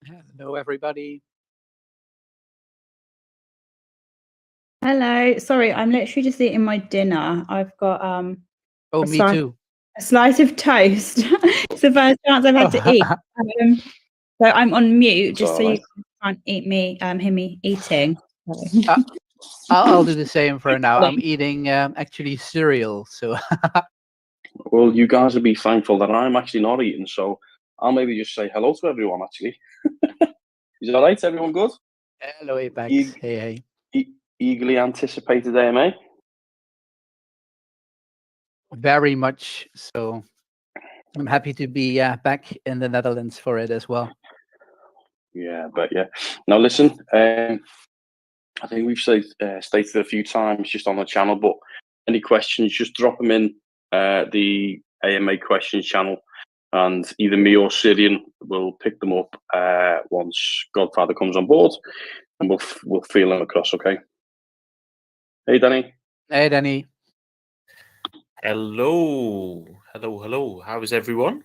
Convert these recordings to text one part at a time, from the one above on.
Hello, everybody. Hello. Sorry, I'm literally just eating my dinner. I've got Oh, a me too. slice of toast. It's the first chance I've had to eat. So I'm on mute just so you can't hear me eating. I'll do the same for now. I'm eating actually cereal. So Well, you guys will be thankful that I'm actually not eating, so I'll maybe just say hello to everyone, actually. Is that right? Everyone good? hello, Apex. Hey. Eagerly anticipated AMA? Very much so. I'm happy to be back in the Netherlands for it as well. Yeah, but yeah. Now listen, I think we've stated a few times just on the channel, but any questions, just drop them in the AMA questions channel, and either me or Syrian will pick them up once Godfather comes on board, and we'll feel them across. Okay. Hey, Danny. Hey, Danny. Hello. How is everyone?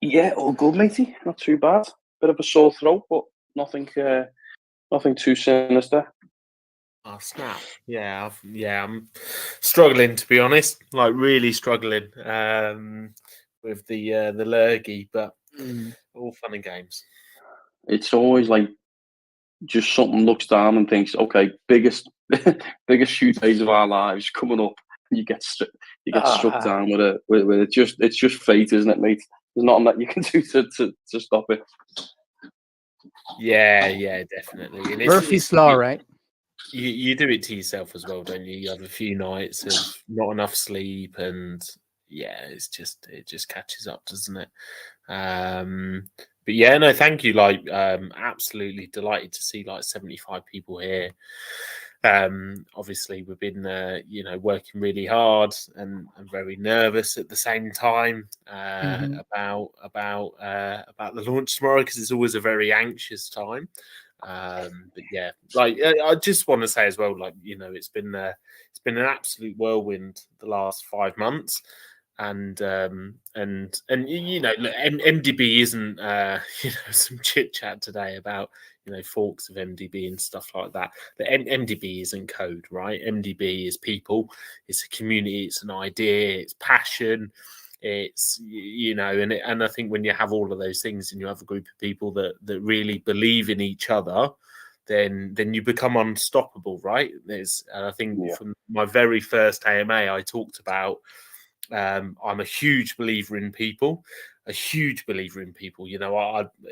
Yeah, all good, matey. Not too bad. Bit of a sore throat, but nothing too sinister. Oh, snap. Yeah, I'm struggling, to be honest. Like, really struggling with the lurgy, but all fun and games. It's always like just something looks down and thinks, okay, biggest few days of our lives coming up. You get struck down with it. It's just fate, isn't it, mate? There's nothing that you can do to stop it. Yeah, definitely. And Murphy's Law, right? You do it to yourself as well, don't you? You have a few nights of not enough sleep, and yeah, it just catches up, doesn't it? But yeah, no, thank you. Like, absolutely delighted to see like 75 people here. Obviously, we've been working really hard and very nervous at the same time about the launch tomorrow, because it's always a very anxious time. But yeah, like I just want to say as well, like, it's been an absolute whirlwind the last 5 months. And MDB isn't some chit chat today about forks of MDB and stuff like that. But MDB isn't code, right? MDB is people, it's a community, it's an idea, it's passion, it's and I think when you have all of those things and you have a group of people that really believe in each other, then you become unstoppable, right? And I think from my very first AMA, I talked about I'm a huge believer in people. I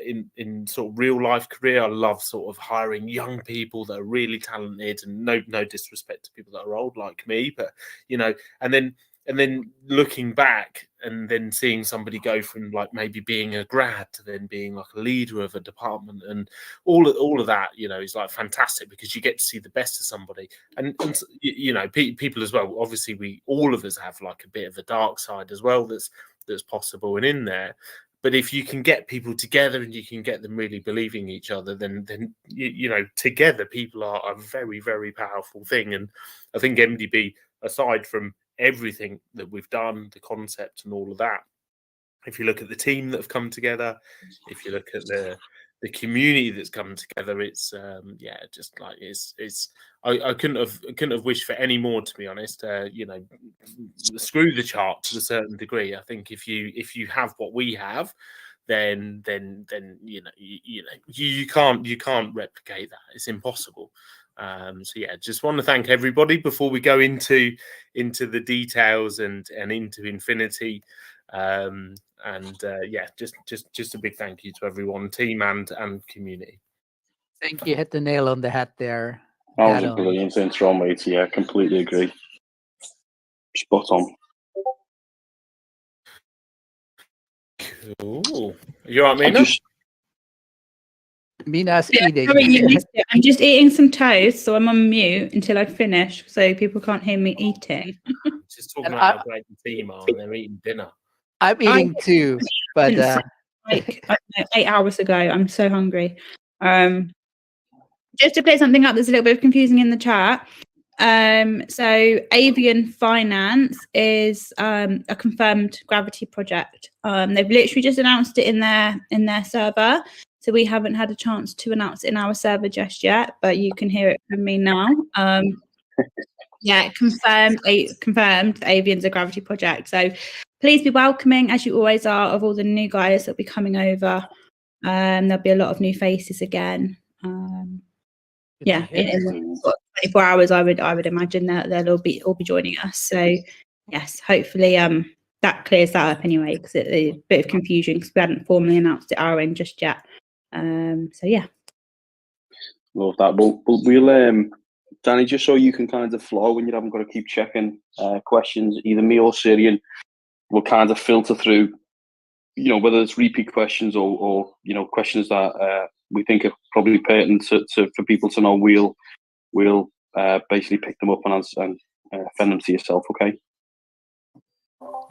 in sort of real life career, I love sort of hiring young people that are really talented, and no disrespect to people that are old like me, but and then looking back and then seeing somebody go from like maybe being a grad to then being like a leader of a department, and all of that, is like fantastic, because you get to see the best of somebody. And people as well. Obviously, all of us have like a bit of a dark side as well that's possible and in there. But if you can get people together and you can get them really believing each other, then together people are a very, very powerful thing. And I think MDB, aside from everything that we've done, the concept and all of that, if you look at the team that have come together, if you look at the community that's come together, it's just like it's I couldn't have wished for any more, to be honest. Screw the chart to a certain degree. I think if you have what we have, then you can't replicate that. It's impossible. So yeah, just want to thank everybody before we go into the details and into Infinity. Just a big thank you to everyone, team and community. I think you hit the nail on the head there. That was a brilliant intro, mate. Yeah, completely agree. Spot on. Cool. You all right, Mina? Mina's eating. Sorry, you missed it. I'm just eating some toast, so I'm on mute until I finish, so people can't hear me eating. Just talking about how great the team are, and they're eating dinner. I'm eating too, but like 8 hours ago. I'm so hungry. Just to clear something up, there's a little bit of confusing in the chat. So Avian Finance is a confirmed Gravity project. They've literally just announced it in their server. So we haven't had a chance to announce it in our server just yet, but you can hear it from me now. Yeah, confirmed. Confirmed. Avian's a Gravity project. So please be welcoming, as you always are, of all the new guys that'll be coming over. There'll be a lot of new faces again. Yeah, in 24 hours, I would imagine that they'll all be joining us. So yes, hopefully that clears that up anyway, because it's a bit of confusion because we hadn't formally announced it our end just yet. So yeah. Love that. We'll Danny, just so you can kind of flow when you haven't got to keep checking questions, either me or Syrian will kind of filter through, you know, whether it's repeat questions or you know, questions that we think are probably pertinent for people to know. We'll basically pick them up and send them to yourself. Okay.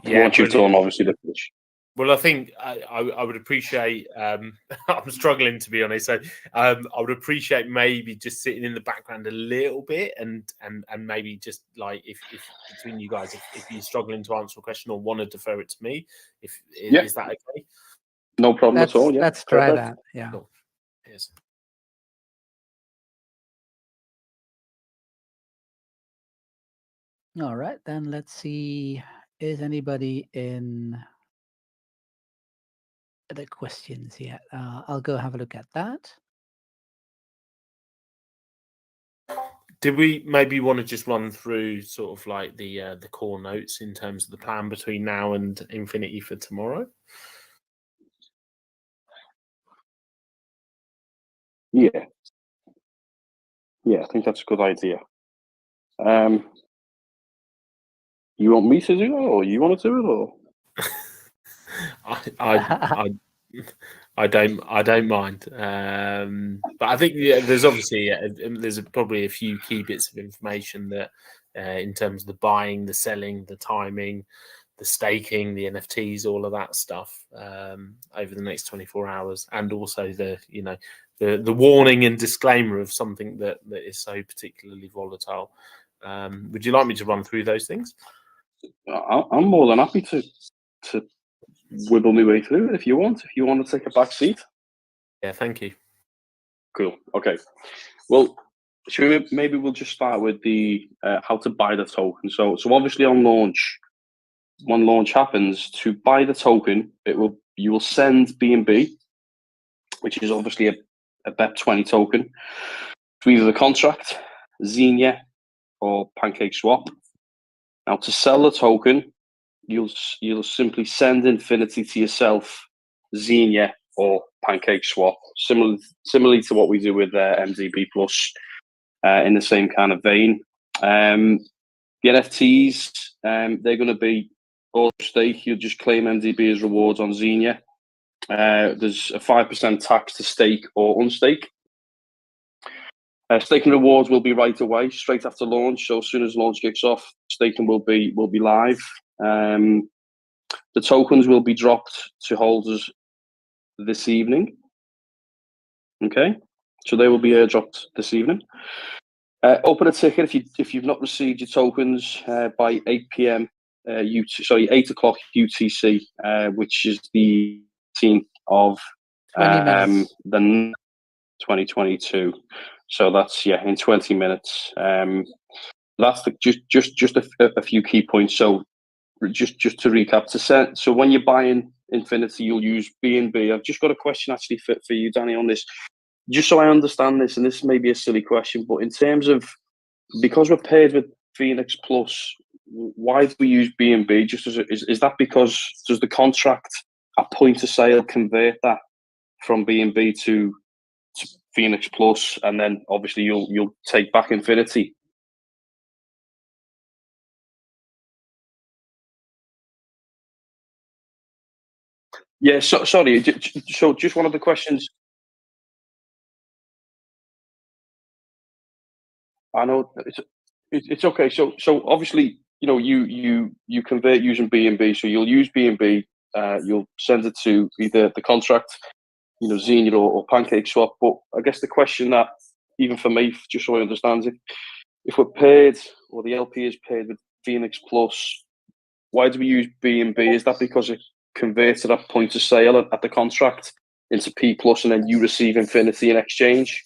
Yeah. Once you've done, obviously, the pitch. Well, I think I would appreciate. I'm struggling, to be honest. So I would appreciate maybe just sitting in the background a little bit, and maybe just like if between you guys, if you're struggling to answer a question or want to defer it to me, is that okay? No problem at all. Yeah, let's try that. Yeah. Cool. Yes. All right, then let's see. Is anybody in the questions yet? I'll go have a look at that. Did we maybe want to just run through sort of like the core notes in terms of the plan between now and Infinity for tomorrow? Yeah, I think that's a good idea. You want me to do it, or you want to do it, or? I don't mind, but I think there's obviously there's probably a few key bits of information that in terms of the buying, the selling, the timing, the staking, the NFTs, all of that stuff over the next 24 hours, and also the warning and disclaimer of something that is so particularly volatile. Would you like me to run through those things? I'm more than happy to wibble my way through it if you want. If you want to take a back seat. Yeah, thank you. Cool. Okay. Well, maybe we'll just start with the how to buy the token. So obviously on launch, when launch happens, to buy the token, you will send BNB, which is obviously a BEP20 token, to either the contract, Xenia, or PancakeSwap. Now, to sell the token, you'll simply send Infinity to yourself, Xenia, or PancakeSwap, similarly to what we do with MDB Plus, in the same kind of vein. The NFTs, they're going to be all stake. You'll just claim MDB as rewards on Xenia. There's a 5% tax to stake or unstake. Staking rewards will be right away, straight after launch. So as soon as launch kicks off, staking will be live. The tokens will be dropped to holders this evening. Okay, so they will be airdropped this evening. Open a ticket if you've not received your tokens by 8 p.m. 8 o'clock UTC, which is the 18th of the 2022. So that's in 20 minutes. That's just a few key points. So just to recap, so when you're buying Infinity, you'll use BNB. I've just got a question actually for you, Danny, on this. Just so I understand this, and this may be a silly question, but in terms of, because we're paid with Phoenix Plus, why do we use BNB? Is that because does the contract at point of sale convert that from BNB to Phoenix Plus, and then obviously you'll take back Infinity? Yeah, sorry. So just one of the questions. I know it's okay. So obviously, you convert using BNB. So you'll use BNB. You'll send it to either the contract, Xenia or PancakeSwap. But I guess the question that, even for me, just so I understand it, if we're paid, or the LP is paid with Phoenix Plus, why do we use BNB? Is that because it converts at that point of sale at the contract into P plus, and then you receive Infinity in exchange.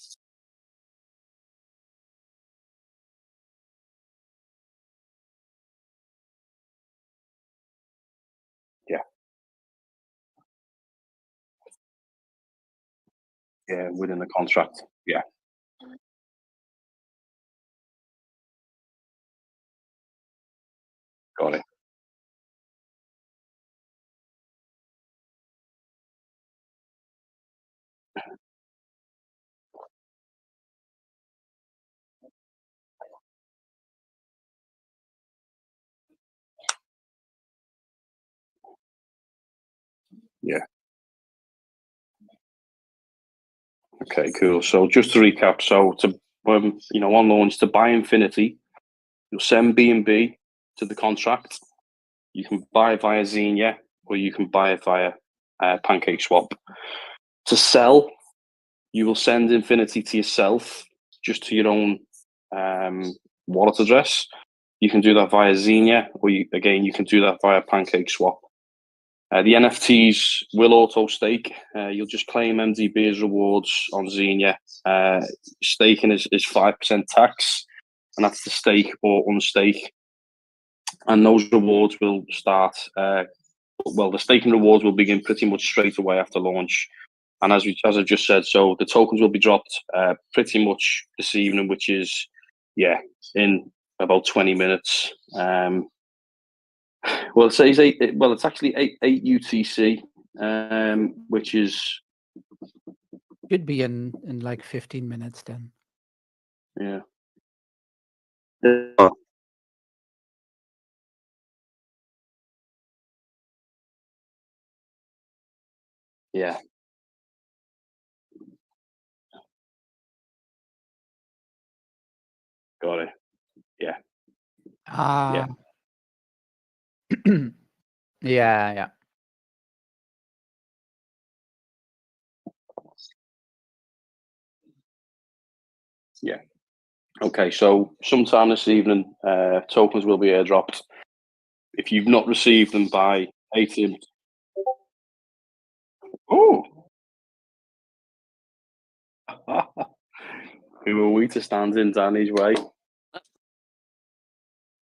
Yeah, within the contract. Yeah. Got it. Yeah. Okay, cool. So just to recap, so to on launch, to buy Infinity, you'll send BNB to the contract. You can buy it via Xenia, or you can buy it via Pancake Swap. To sell, you will send Infinity to yourself, just to your own wallet address. You can do that via Xenia, or you can do that via Pancake Swap. The NFTs will auto stake. You'll just claim MDB as rewards on Xenia. Staking is 5% tax, and that's the stake or unstake. And those rewards will start. The staking rewards will begin pretty much straight away after launch. And as I just said, so the tokens will be dropped pretty much this evening, which is in about 20 minutes. Well, it says it's actually 8 UTC, which is Should be in like 15 minutes then. yeah. Yeah. Got it. Yeah. Yeah, yeah. Yeah. Okay, so sometime this evening, tokens will be airdropped. If you've not received them by 18, oh, who are we to stand in Danny's way?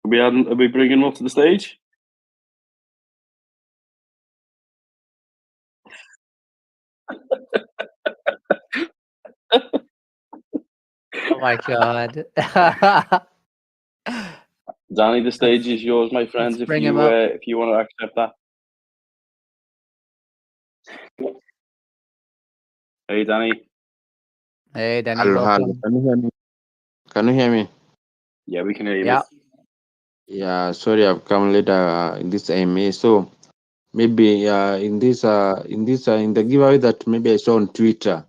Are we bringing him up to the stage? Oh my god. Danny, the stage is yours, my friends. Let's bring him up. If you want to accept that. Hey, Danny. Hey, Danny, Hello, hello. welcome. Can you hear me? Can you hear me? Yeah, we can hear you. Yeah. Yeah, sorry, I've come later in this AMA. So maybe in the giveaway that maybe I saw on Twitter,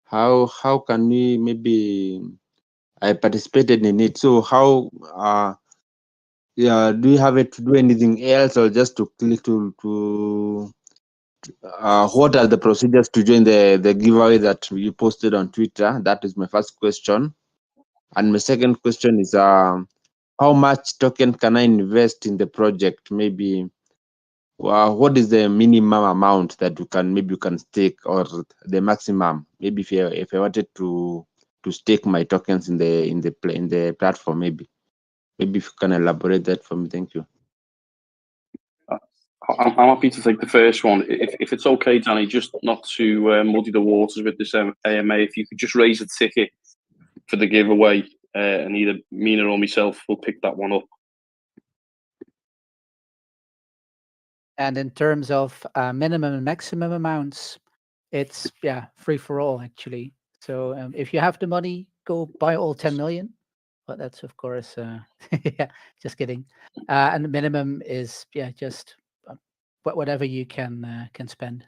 how can we maybe I participated in it. So how do you have it to do anything else or just to click to what are the procedures to join the giveaway that you posted on Twitter? That is my first question. And my second question is how much token can I invest in the project? Maybe what is the minimum amount that you can stake, or the maximum? Maybe if I wanted to stake my tokens in the platform, maybe if you can elaborate that for me. Thank you. I'm happy to take the first one. If it's okay, Danny, just not to muddy the waters with this AMA, if you could just raise a ticket for the giveaway, and either Mina or myself will pick that one up. And in terms of minimum and maximum amounts, it's free for all actually. So if you have the money, go buy all 10 million. But that's of course, just kidding. And the minimum is just whatever you can spend.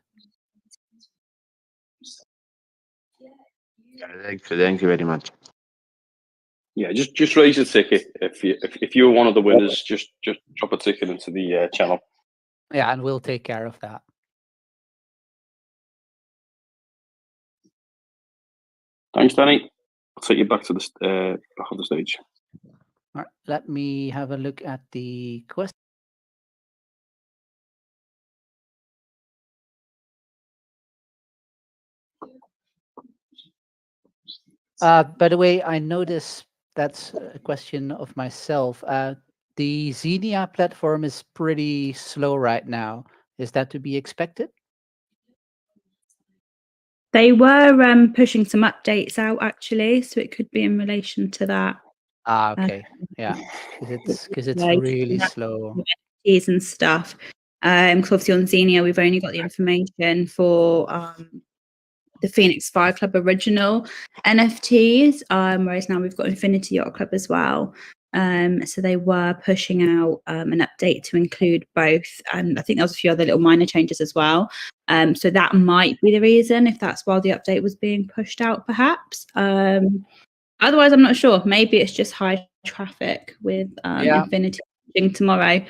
Thank you very much. Yeah, just raise a ticket. If you're one of the winners, just drop a ticket into the channel. Yeah, and we'll take care of that. Thanks, Danny. I'll take you back to the back on the stage. All right, let me have a look at the question. By the way, I notice that's a question of myself. The Xenia platform is pretty slow right now. Is that to be expected? They were pushing some updates out actually, so it could be in relation to that. Okay. Yeah. Because it's Like, really that- slow. NFTs and stuff. Because obviously on Xenia, we've only got the information for the Phoenix Fire Club original NFTs, whereas now we've got Infinity Yacht Club as well. So they were pushing out an update to include both, and I think there was a few other little minor changes as well. So that might be the reason, if that's why the update was being pushed out, perhaps. Otherwise, I'm not sure. Maybe it's just high traffic with Yeah. Infinity tomorrow.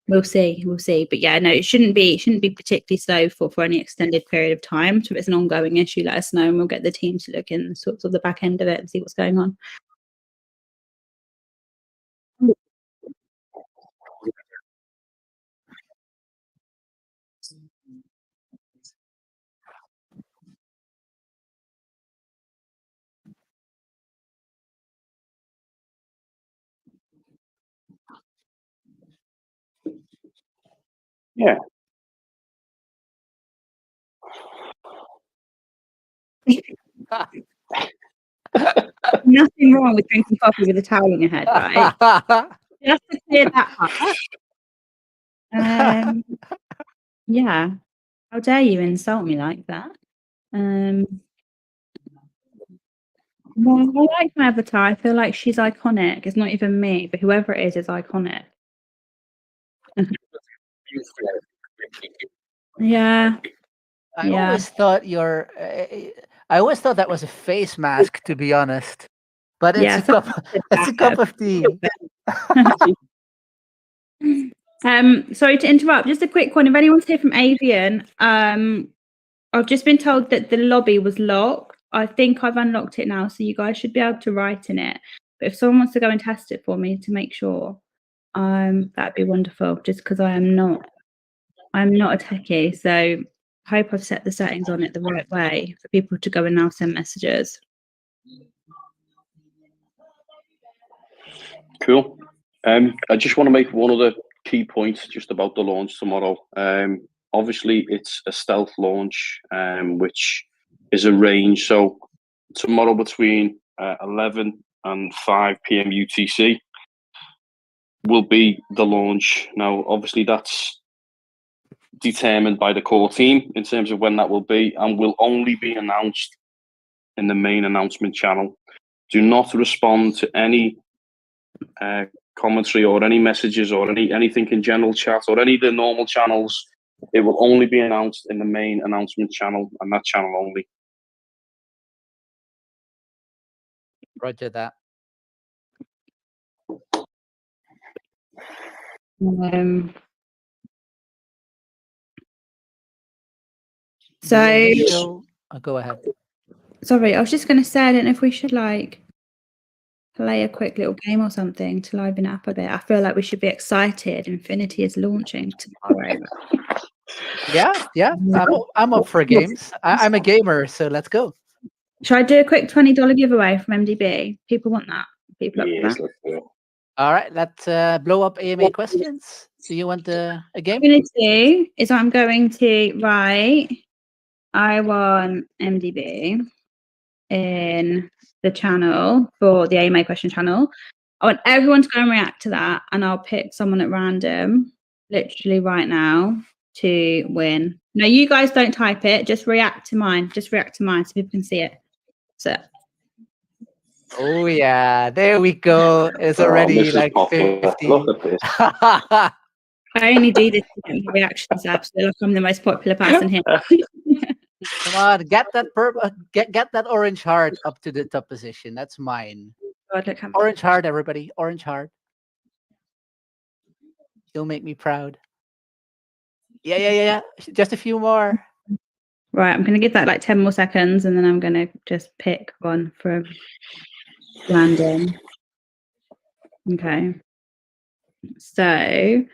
We'll see. But yeah, no, it shouldn't be particularly slow for any extended period of time. So if it's an ongoing issue, let us know and we'll get the team to look in sort of the back end of it and see what's going on. Yeah. Nothing wrong with drinking coffee with a towel on your head, right? Just to clear that up. Yeah. How dare you insult me like that? Well, I like my avatar. I feel like she's iconic. It's not even me, but whoever it is iconic. Yeah. I Yeah. always thought I always thought that was a face mask, to be honest. But it's Yeah, a cup. It's a cup of tea. Sorry to interrupt. Just a quick one. If anyone's here from Avian, I've just been told that the lobby was locked. I think I've unlocked it now, so you guys should be able to write in it. But if someone wants to go and test it for me to make sure, that'd be wonderful. Just because I'm not a techie, so I hope I've set the settings on it the right way for people to go and now send messages. Cool. I just want to make one other key point just about the launch tomorrow. Obviously, it's a stealth launch, which is arranged. So tomorrow between 11 and 5 p.m. UTC will be the launch. Now, obviously, that's determined by the core team in terms of when that will be, and will only be announced in the main announcement channel. Do not respond to any commentary or any messages or anything in general chat or any of the normal channels. It will only be announced in the main announcement channel and that channel only. Roger that. So Go ahead. sorry, I was just going to say, I don't know if we should like play a quick little game or something to liven it up a bit. I feel like we should be excited. Infinity is launching tomorrow. Yeah. I'm up for games. I'm a gamer, so let's go. Should I do a quick $20 giveaway from MDB? People want that. People up for Yes, that. let's do it. All right, let's blow up AMA questions. Do you want a game? What I'm going to do is I'm going to write I want MDB in the channel for the AMA question channel. I want everyone to go and react to that, and I'll pick someone at random, literally right now, to win. No, you guys don't type it. Just react to mine. Just react to mine so people can see it. So. Oh yeah, there we go. It's already Mrs. like Popular. 50. Look at this. I only do this to get more reactions up, so like I'm the most popular person here. Come on, get that orange heart up to the top position. That's mine. God, look how Orange heart, everybody. Orange heart. You'll make me proud. Yeah. Just a few more. Right, I'm going to give that like 10 more seconds, and then I'm going to just pick one from random. Okay. So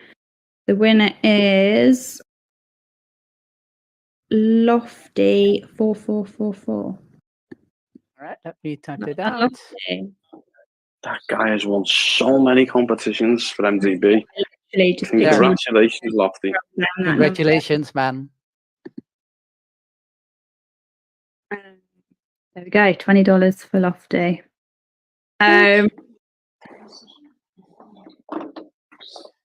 the winner is Lofty 4444. All right, let me type it That's out. lovely. That guy has won so many competitions for MDB. Literally just There. Congratulations, Lofty. Congratulations, man. There we go, $20 for Lofty.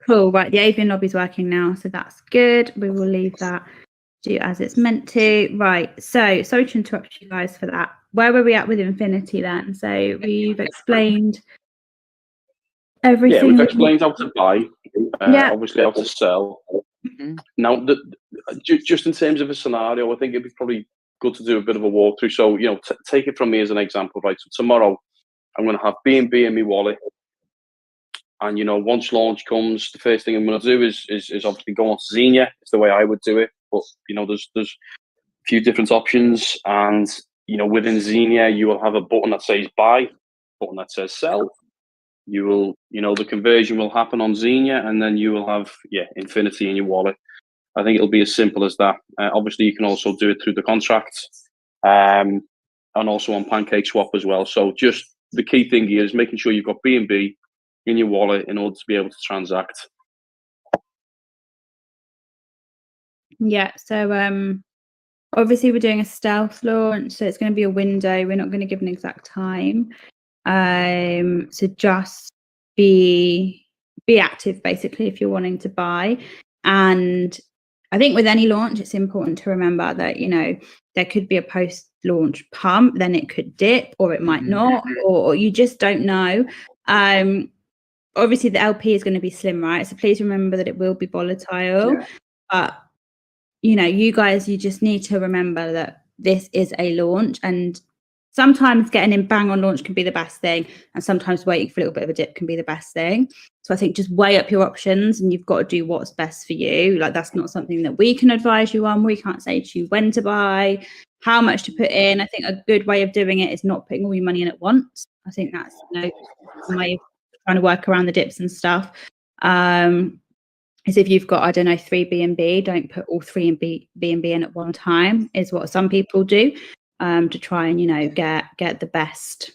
Cool, right, the avian lobby's working now, so that's good. We will leave that do as it's meant to. Right, so sorry to interrupt you guys for that. Where were we at with Infinity then? So we've explained everything. Yeah, we've explained how to buy, Yeah. obviously how to sell. Mhm. Now, just in terms of a scenario, I think it'd be probably good to do a bit of a walkthrough. So, you know, take it from me as an example, right? So tomorrow, I'm going to have BNB in my wallet. And, you know, once launch comes, the first thing I'm going to do is obviously go on to Xenia. It's the way I would do it. But, you know, there's a few different options. And, you know, within Xenia, you will have a button that says buy, button that says sell. You will, you know, the conversion will happen on Xenia, and then you will have, Infinity in your wallet. I think it'll be as simple as that. Obviously, you can also do it through the contract, and also on Pancake Swap as well. So just the key thing here is making sure you've got BNB in your wallet in order to be able to transact. Yeah, so obviously we're doing a stealth launch, so it's going to be a window. We're not going to give an exact time. So just be active basically if you're wanting to buy. And I think with any launch, it's important to remember that, you know, there could be a post-launch pump, then it could dip, or it might not, or you just don't know. Obviously the LP is going to be slim, right? So please remember that it will be volatile. Yeah. But you know, you guys, you just need to remember that this is a launch, and sometimes getting in bang on launch can be the best thing, and sometimes waiting for a little bit of a dip can be the best thing. So I think just weigh up your options, and you've got to do what's best for you. Like, that's not something that we can advise you on. We can't say to you when to buy, how much to put in. I think a good way of doing it is not putting all your money in at once. I think that's, you know, a way of trying to work around the dips and stuff. Is if you've got, I don't know, 3 BNB, don't put all 3 BNB in at one time, is what some people do, to try and, you know, get the best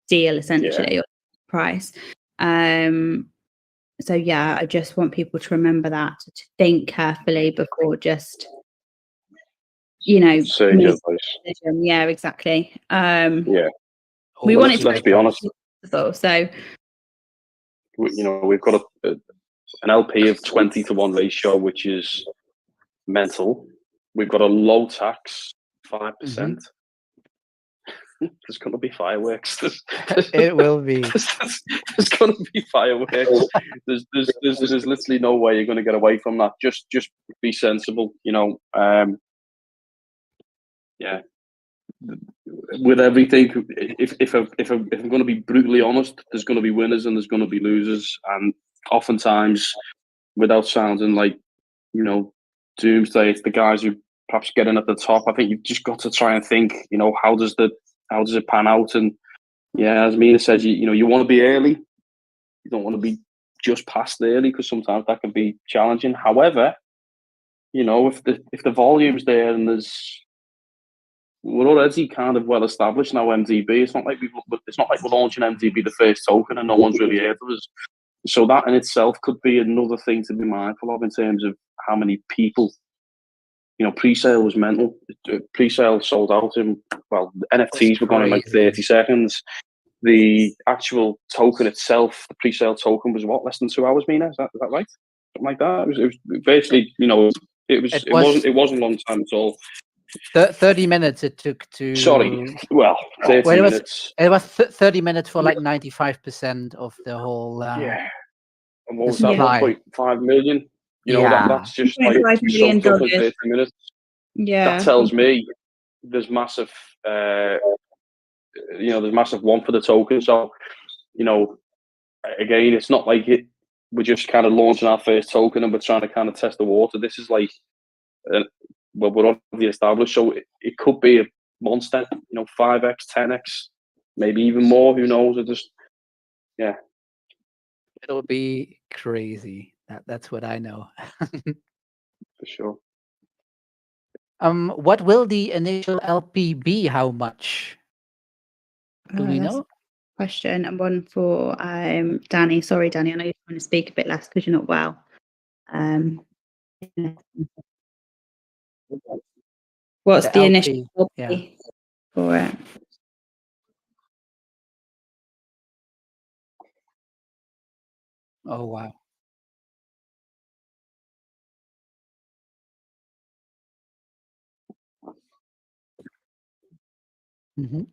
deal essentially, or price. So yeah, I just want people to remember that, to think carefully before just, you know, yeah, exactly. We wanted to let's be honest. So You know, we've got an LP of 20-1 ratio, which is mental. We've got a low tax, 5%. There's going to be fireworks. It will be. There's going to be fireworks. There's literally no way you're going to get away from that. Just be sensible, you know. Yeah. With everything, if I'm going to be brutally honest, there's going to be winners and there's going to be losers, and oftentimes, without sounding like, you know, doomsday, it's the guys who perhaps get in at the top. I think you've just got to try and think, you know, how does it pan out? And yeah, as Mina says, you know, you want to be early. You don't want to be just past early, because sometimes that can be challenging. However, you know, if the volume's there and we're already kind of well established now, MDB. It's not like we're launching MDB the first token and no one's really heard of us. So that in itself could be another thing to be mindful of in terms of how many people. You know, pre-sale was mental. Pre-sale sold out in, well, the NFTs were gone in like 30 seconds. The actual token itself, the pre-sale token, was what, less than 2 hours, Mina? Is that right? Something like that. It was basically, you know, it wasn't a long time at all. 30 minutes it took to. Sorry, well, 30 minutes. It was 30 minutes for like 95% of the whole. Yeah. And what was that? 1.5 million. You know, that's just like soaked up in 30 minutes. Yeah. That tells me there's massive, you know, there's massive want for the token. So, you know, again, it's not like we're just kind of launching our first token and we're trying to kind of test the water. This is like, well, we're already established, so it could be a monster, you know, 5x, 10x, maybe even more. Who knows? Yeah. It'll be crazy. That's what I know. For sure. What will the initial LP be? How much? Do we That's know? question, and one for Danny. Sorry, Danny, I know you're trying to speak a bit less because you're not well. What's the initial LP, for it? Oh, wow. Mhm.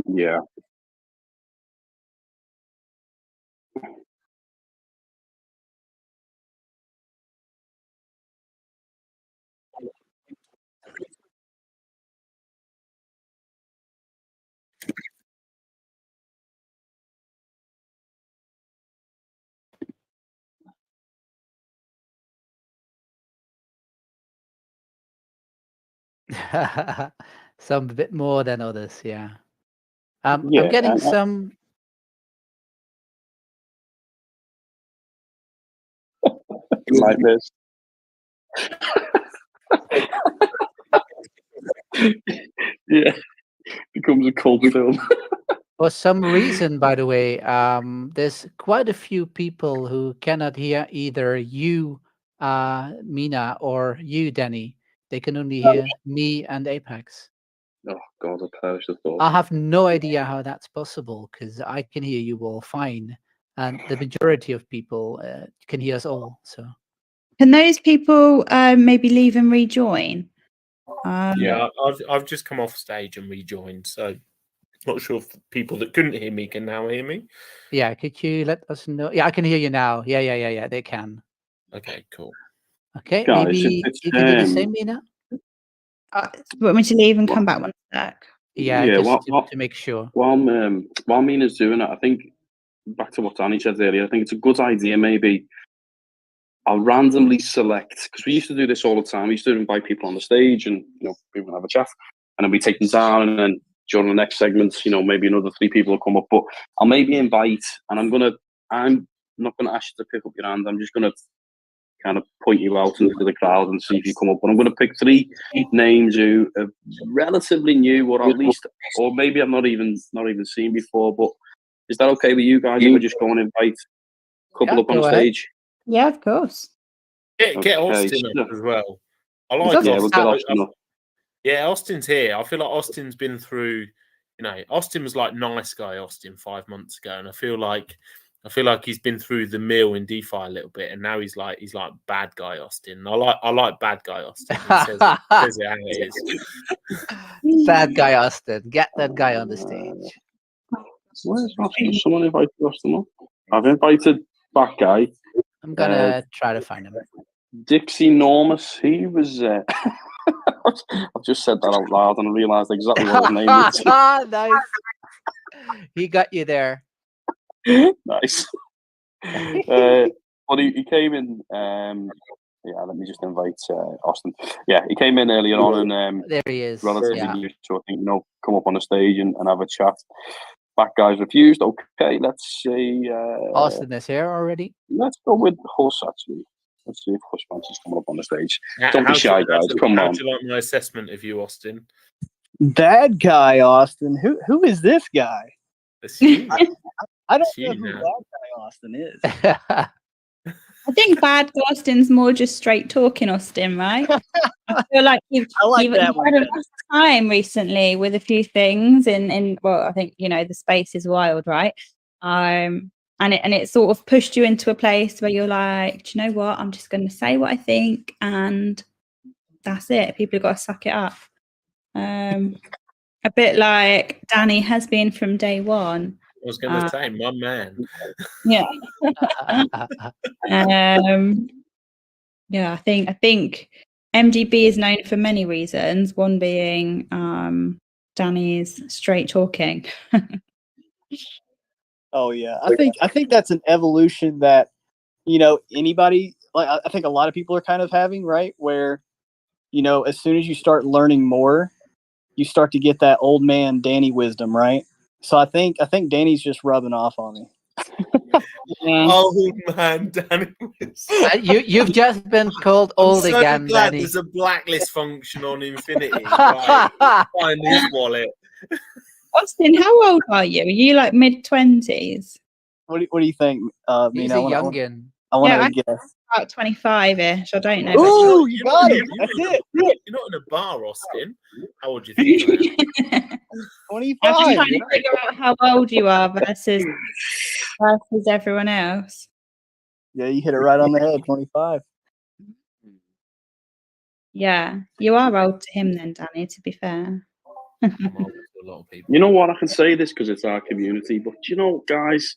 Yeah. Some a bit more than others, yeah. Yeah, I'm getting and some. like this. Yeah, becomes a cult film. For some reason, by the way, there's quite a few people who cannot hear either you, Mina, or you, Danny. They can only hear me and Apex. Oh God, I perish the thought. I have no idea how that's possible because I can hear you all fine, and the majority of people can hear us all. So Can those people maybe leave and rejoin? Yeah, I've just come off stage and rejoined. So Not sure if people that couldn't hear me can now hear me. Yeah, could you let us know? Yeah, I can hear you now. Yeah, they can. Okay, cool. Okay, Guys, maybe it's, you can do the same, Mina? Want me to leave and come back one sec? Yeah, just to make sure. While Mina's doing it, I think back to what Danny said earlier, I think it's a good idea. Maybe I'll randomly select, because we used to do this all the time. We used to invite people on the stage, and people have a chat, and then we take them down, and then during the next segment, maybe another 3 people will come up. But I'll maybe invite, and I'm not gonna ask you to pick up your hand. I'm just gonna kind of point you out into the crowd and see if you come up. But I'm going to pick 3 names who are relatively new, or at least, or maybe I've not even seen before. But is that okay with you guys? If we just go and invite a couple up on the stage? Yeah, of course. Get Austin up as well. I like Yeah, Austin. we'll get Austin up. Yeah, Austin's here. I feel like Austin's been through. Austin was like nice guy Austin 5 months ago, and I feel like he's been through the mill in DeFi a little bit, and now he's like bad guy Austin. I like bad guy Austin. He says it how it is. Bad guy Austin. Get that guy on the stage. Where's Austin? Someone invited Austin up. I've invited that guy. I'm gonna try to find him. Dixie Normus. He was. I've just said that out loud and I realised exactly what his name is. Nice. He got you there. Nice. But he came in. Let me just invite Austin. Yeah, he came in earlier on, and there he is. Relatively new, so I think come up on the stage and have a chat. That guy's refused. Okay, let's see. Austin is here already. Let's go with Huss, actually. Let's see if Huss fancies coming up on the stage. Don't be shy, guys. Come on. How do you like my assessment of you, Austin? Bad guy, Austin. Who is this guy? It's you. I don't know who bad guy Austin is. I think bad guy Austin's more just straight talking Austin, right? I feel like you've had a rough time recently with a few things in well, I think the space is wild, right? And it sort of pushed you into a place where you're like, do you know what? I'm just going to say what I think, and that's it. People have got to suck it up. A bit like Danny has been from day one. I was going to say, my man. Yeah. I think MDB is known for many reasons. One being Danny's straight talking. Oh yeah, I think that's an evolution that anybody, like I think a lot of people are kind of having, right? Where as soon as you start learning more, you start to get that old man Danny wisdom, right? So I think Danny's just rubbing off on me. Old man Danny. You've just been called old I'm so again, glad Danny. there's a blacklist function on Infinity. Right. Find his wallet. Austin, how old are you? Are you like mid-20s? What do you think? He's Mina, a youngin. I want to guess. About 25-ish. I don't know. Ooh, you got it. That's it. You're not in a bar, Austin. How old do you think I am? 25. I'm just trying to figure out how old you are versus everyone else. Yeah, you hit it right on the head. 25. Yeah, you are old to him then, Danny, to be fair. I'm old to a lot of people. You know what? I can say this because it's our community, but guys,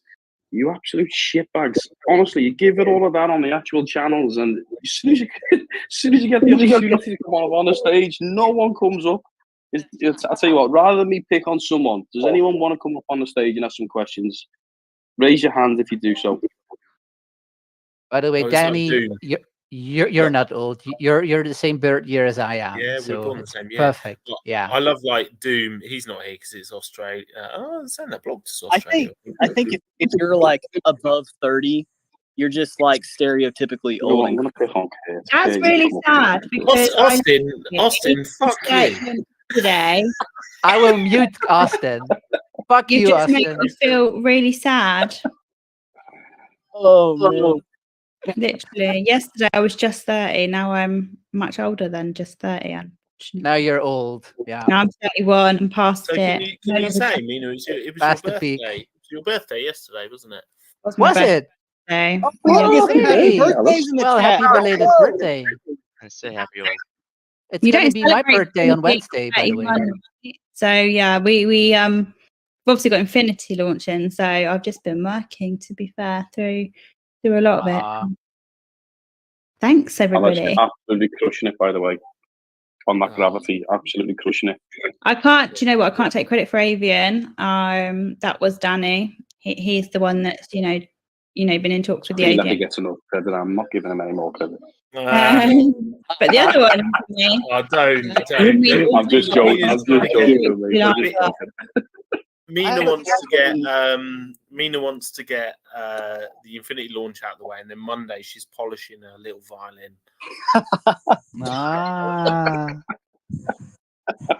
you absolute shitbags. Honestly, you give it all of that on the actual channels, and as soon as you get the opportunity to come on the stage, no one comes up. I'll tell you what, rather than me pick on someone, does anyone want to come up on the stage and ask some questions? Raise your hand if you do so. By the way, Danny, you're not old. You're the same birth year as I am. Yeah, so we're born the same year. Perfect. But yeah. I love Doom. He's not here because it's Australia. Send that blog to Australia. I think if you're like above 30, you're just like stereotypically old. I'm gonna pick on Kurt. That's really sad because Austin, fuck you. Today, I will mute Austin. Fuck you, just Austin. make me feel really sad. Oh man. Literally, yesterday I was just 30. Now I'm much older than just 30. Now you're old. Yeah. Now I'm 31 and past so it. Can you say, Mina, it was your birthday? It was your birthday yesterday, wasn't it? Was it? Birthday. Well, happy belated birthday. I say happy old. It's going to be my birthday on Wednesday, by the way. So yeah, we obviously got Infinity launching, so I've just been working, to be fair, through a lot of it. Thanks, everybody. Absolutely crushing it, by the way. On that gravity, absolutely crushing it. I can't. Do you know what? I can't take credit for Avian. That was Danny. He's the one that's been in talks with the He Avian. never gets enough credit. I'm not giving him any more credit. But the other one, me. I don't. I'm just joking. I'm just joking. Mina wants to get the Infinity launch out of the way, and then Monday she's polishing her little violin.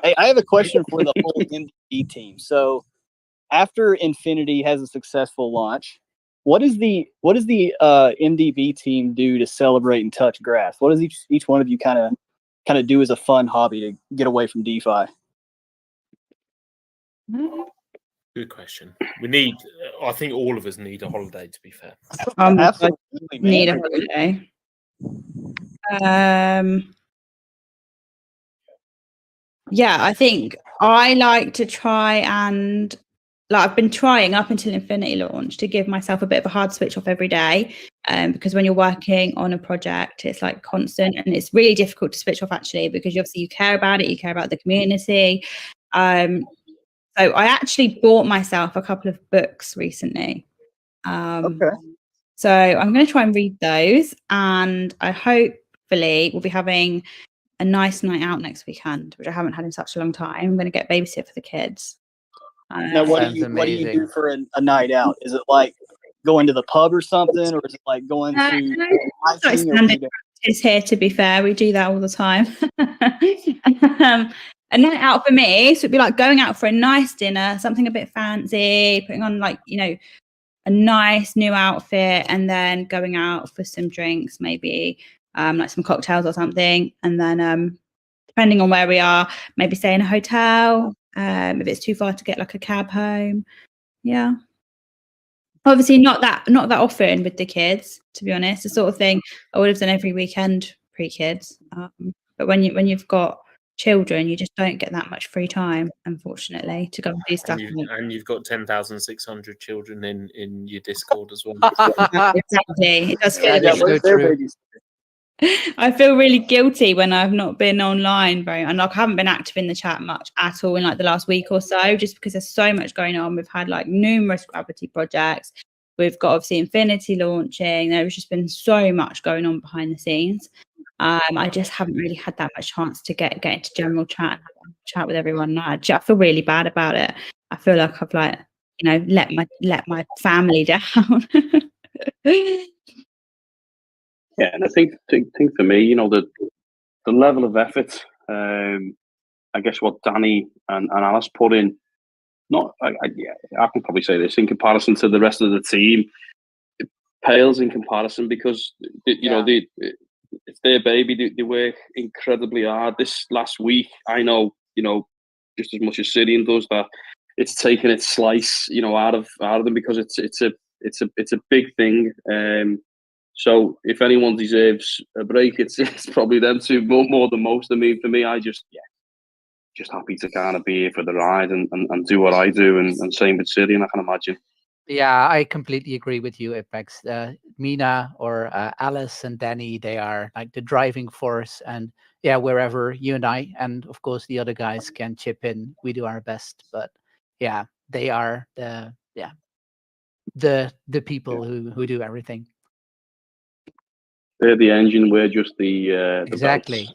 Hey, I have a question for the whole MDB team. So, after Infinity has a successful launch, what does the MDB team do to celebrate and touch grass? What does each one of you kind of do as a fun hobby to get away from DeFi? Good question. I think all of us need a holiday, to be fair. Absolutely, man. Need a holiday. Yeah, I think I like to try and I've been trying up until Infinity launch to give myself a bit of a hard switch off every day, because when you're working on a project, it's like constant, and it's really difficult to switch off actually, because obviously you care about it, you care about the community. So I actually bought myself a couple of books recently. Okay. So I'm going to try and read those, and I hopefully we'll be having a nice night out next weekend, which I haven't had in such a long time. I'm going to get babysit for the kids. Now, what do you do for a night out? Is it like going to the pub or something, or is it like going to standard practice here? To be fair, we do that all the time. A night out for me, so it'd be like going out for a nice dinner, something a bit fancy, putting on a nice new outfit, and then going out for some drinks, maybe like some cocktails or something, and then depending on where we are, maybe stay in a hotel. If it's too far to get like a cab home, yeah. Obviously not that often with the kids, to be honest. The sort of thing I would have done every weekend pre-kids, but when you've got children, you just don't get that much free time, unfortunately, to go and do stuff. And you've got 10,600 children in your Discord as well. Exactly, it does feel I feel really guilty when I've not been online and I haven't been active in the chat much at all in the last week or so, just because there's so much going on. We've had numerous gravity projects. We've got obviously Infinity launching. There's just been so much going on behind the scenes. I just haven't really had that much chance to get into general chat with everyone. I feel really bad about it. I feel like I've let my family down. Yeah, and I think for me, the level of effort, I guess what Danny and Alice put in, I can probably say this in comparison to the rest of the team, it pales in comparison, because it's their baby. They work incredibly hard. This last week, I know, just as much as Syrian does, that it's taken its slice, out of them, because it's a big thing. So if anyone deserves a break, it's probably them two more than most. I mean, for me, I just happy to kind of be here for the ride and do what I do, and same with Syrian, I can imagine. Yeah, I completely agree with you, Apex. Mina or Alice and Danny, they are the driving force, and wherever you and I, and of course the other guys can chip in, we do our best. But yeah, they are the people who do everything. They're the engine. We're just the exactly.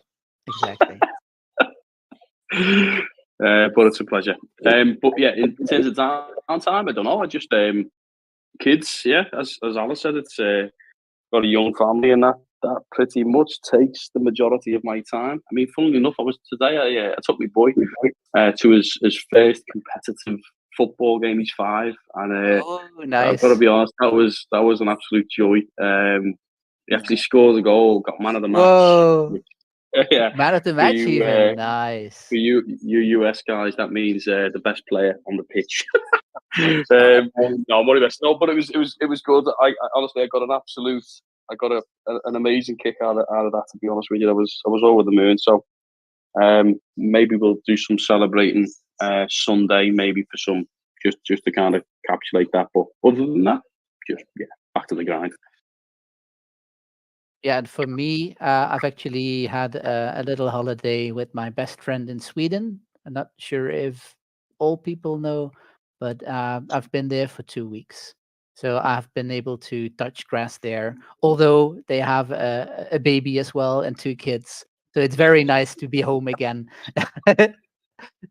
But it's a pleasure. But yeah, in terms of downtime, I don't know. I just kids. Yeah, as Alice said, it's got a young family, and that pretty much takes the majority of my time. I mean, funnily enough, I took my boy to his first competitive football game. He's 5, and nice. I've got to be honest, that was an absolute joy. He actually scored a goal, got man of the match. Whoa. Yeah, man of the match, even nice. For you US guys, that means the best player on the pitch. No, I'm only best. No, but it was good. I honestly, I got an amazing kick out of that. To be honest with you, I was over the moon. So maybe we'll do some celebrating Sunday, maybe for some just to kind of encapsulate that. But other than that, just back to the grind. Yeah, and for me, I've actually had a little holiday with my best friend in Sweden. I'm not sure if all people know, but I've been there for 2 weeks. So I've been able to touch grass there, although they have a baby as well and 2 kids. So it's very nice to be home again,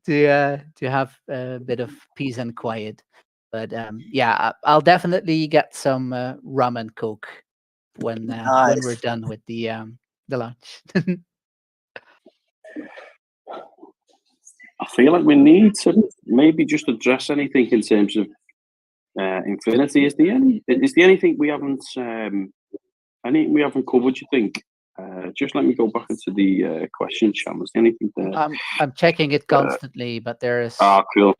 to have a bit of peace and quiet. But I'll definitely get some rum and coke when we're Nice. done with the lunch. I feel like we need to maybe just address anything in terms of Infinity. Is there anything we haven't covered? You think? Just let me go back into the question channel. Is there anything there? I'm checking it constantly, but there's Cool.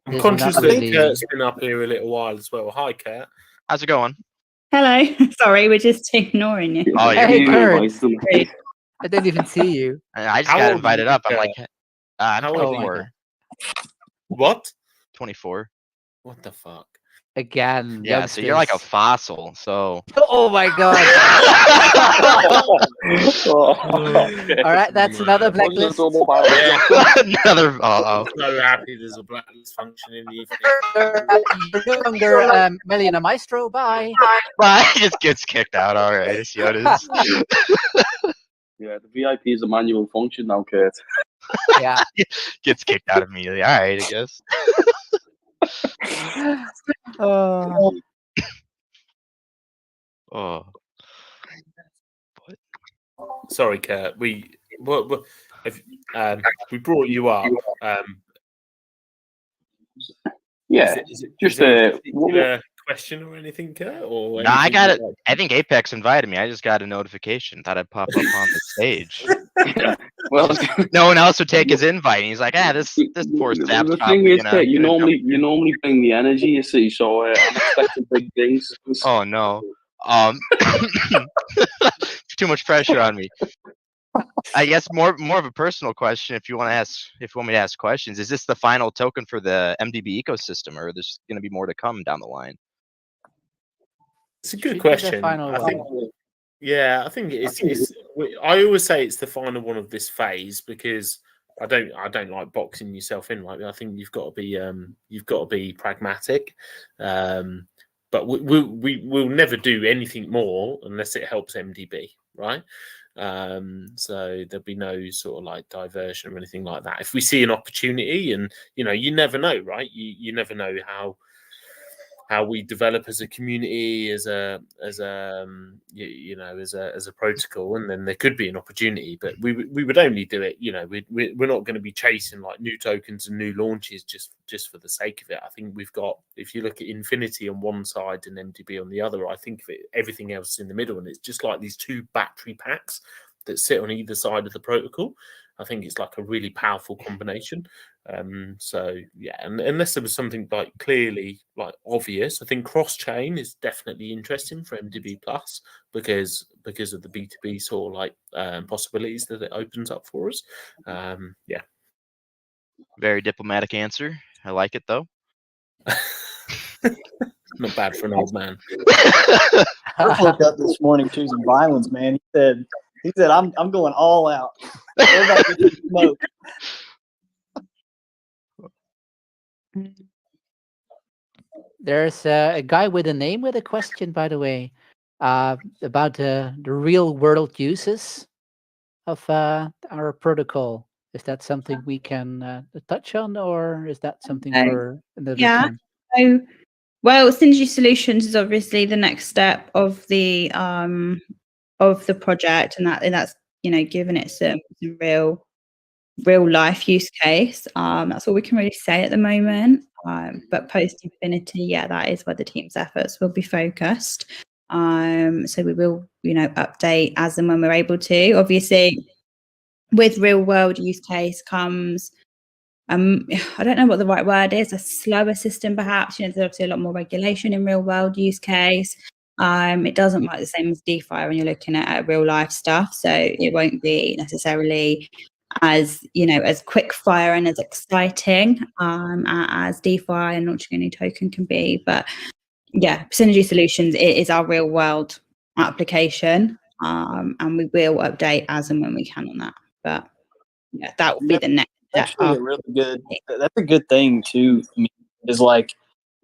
I'm There's conscious not that really- Kurt's been up here a little while as well. Hi, Kurt. How's it going? Hello. Sorry, we're just ignoring you. Oh, Hey, you're Kurt. fine. I didn't even see you. I just How got old are invited you, up. I'm Kurt? like, I'm How old are you? 24. What? 24. What the fuck? Again. Yeah, so you're like a youngsters. fossil. So Oh my god. All right, that's another blacklist. another. Oh, So happy there's a blacklist function in the You're no longer Melina Maestro. Bye. but it just gets kicked out. All right, I see how it is. Yeah, the VIP is a manual function now, Kurt. Yeah. Gets kicked out immediately. All right, I guess. Oh. Oh, Sorry, Kurt. We brought you up. Yeah, Is it just a particular question or anything, Kurt? Or no, I anything got you'd it. like- I think Apex invited me. I just got a notification. Thought I'd pop up on the stage. well, No one else would take his invite. And he's like, this poor sap the top, thing is know, that you gonna jump normally bring the energy, you see. So I'm expecting big things. Oh no. Too much pressure on me. I guess more of a personal question. If you want me to ask questions, is this the final token for the MDB ecosystem, or there's going to be more to come down the line? It's a Should good be the question. final I one. think. Yeah, I think it's. I always say it's the final one of this phase because I don't like boxing yourself in. Right, I think you've got to be pragmatic. But we'll never do anything more unless it helps MDB, right? So there'll be no sort of like diversion or anything like that. If we see an opportunity, and you never know, right? You never know how we develop as a community, as a protocol, and then there could be an opportunity. But we would only do it. We're not going to be chasing like new tokens and new launches just for the sake of it. I think we've got, if you look at Infinity on one side and MDB on the other, I think of it, everything else in the middle, and it's just like these two battery packs that sit on either side of the protocol. I think it's like a really powerful combination. So yeah, and unless there was something like clearly like obvious, I think cross chain is definitely interesting for MDB Plus because of the B2B sort of like possibilities that it opens up for us. Yeah. Very diplomatic answer. I like it though. Not bad for an old man. Kirk woke up this morning choosing violence, man. He said, I'm going all out. Everybody get some smoke. There's a guy with a name with a question, by the way, about the real world uses of our protocol. Is that something we can touch on, or is that something for another time? So, well, Synergy Solutions is obviously the next step of the project, and that's giving it some real life use case. That's all we can really say at the moment. But post Infinity, yeah, that is where the team's efforts will be focused. So we will, update as and when we're able to. Obviously, with real world use case comes, I don't know what the right word is, a slower system perhaps. There's obviously a lot more regulation in real world use case. It doesn't work the same as DeFi when you're looking at real life stuff. So it won't be necessarily as as quick fire and as exciting as DeFi and launching a new token can be. But yeah, Synergy Solutions is our real world application, and we will update as and when we can on that. But yeah, that will be the next step. Actually, a really good. That's a good thing too. I mean, is like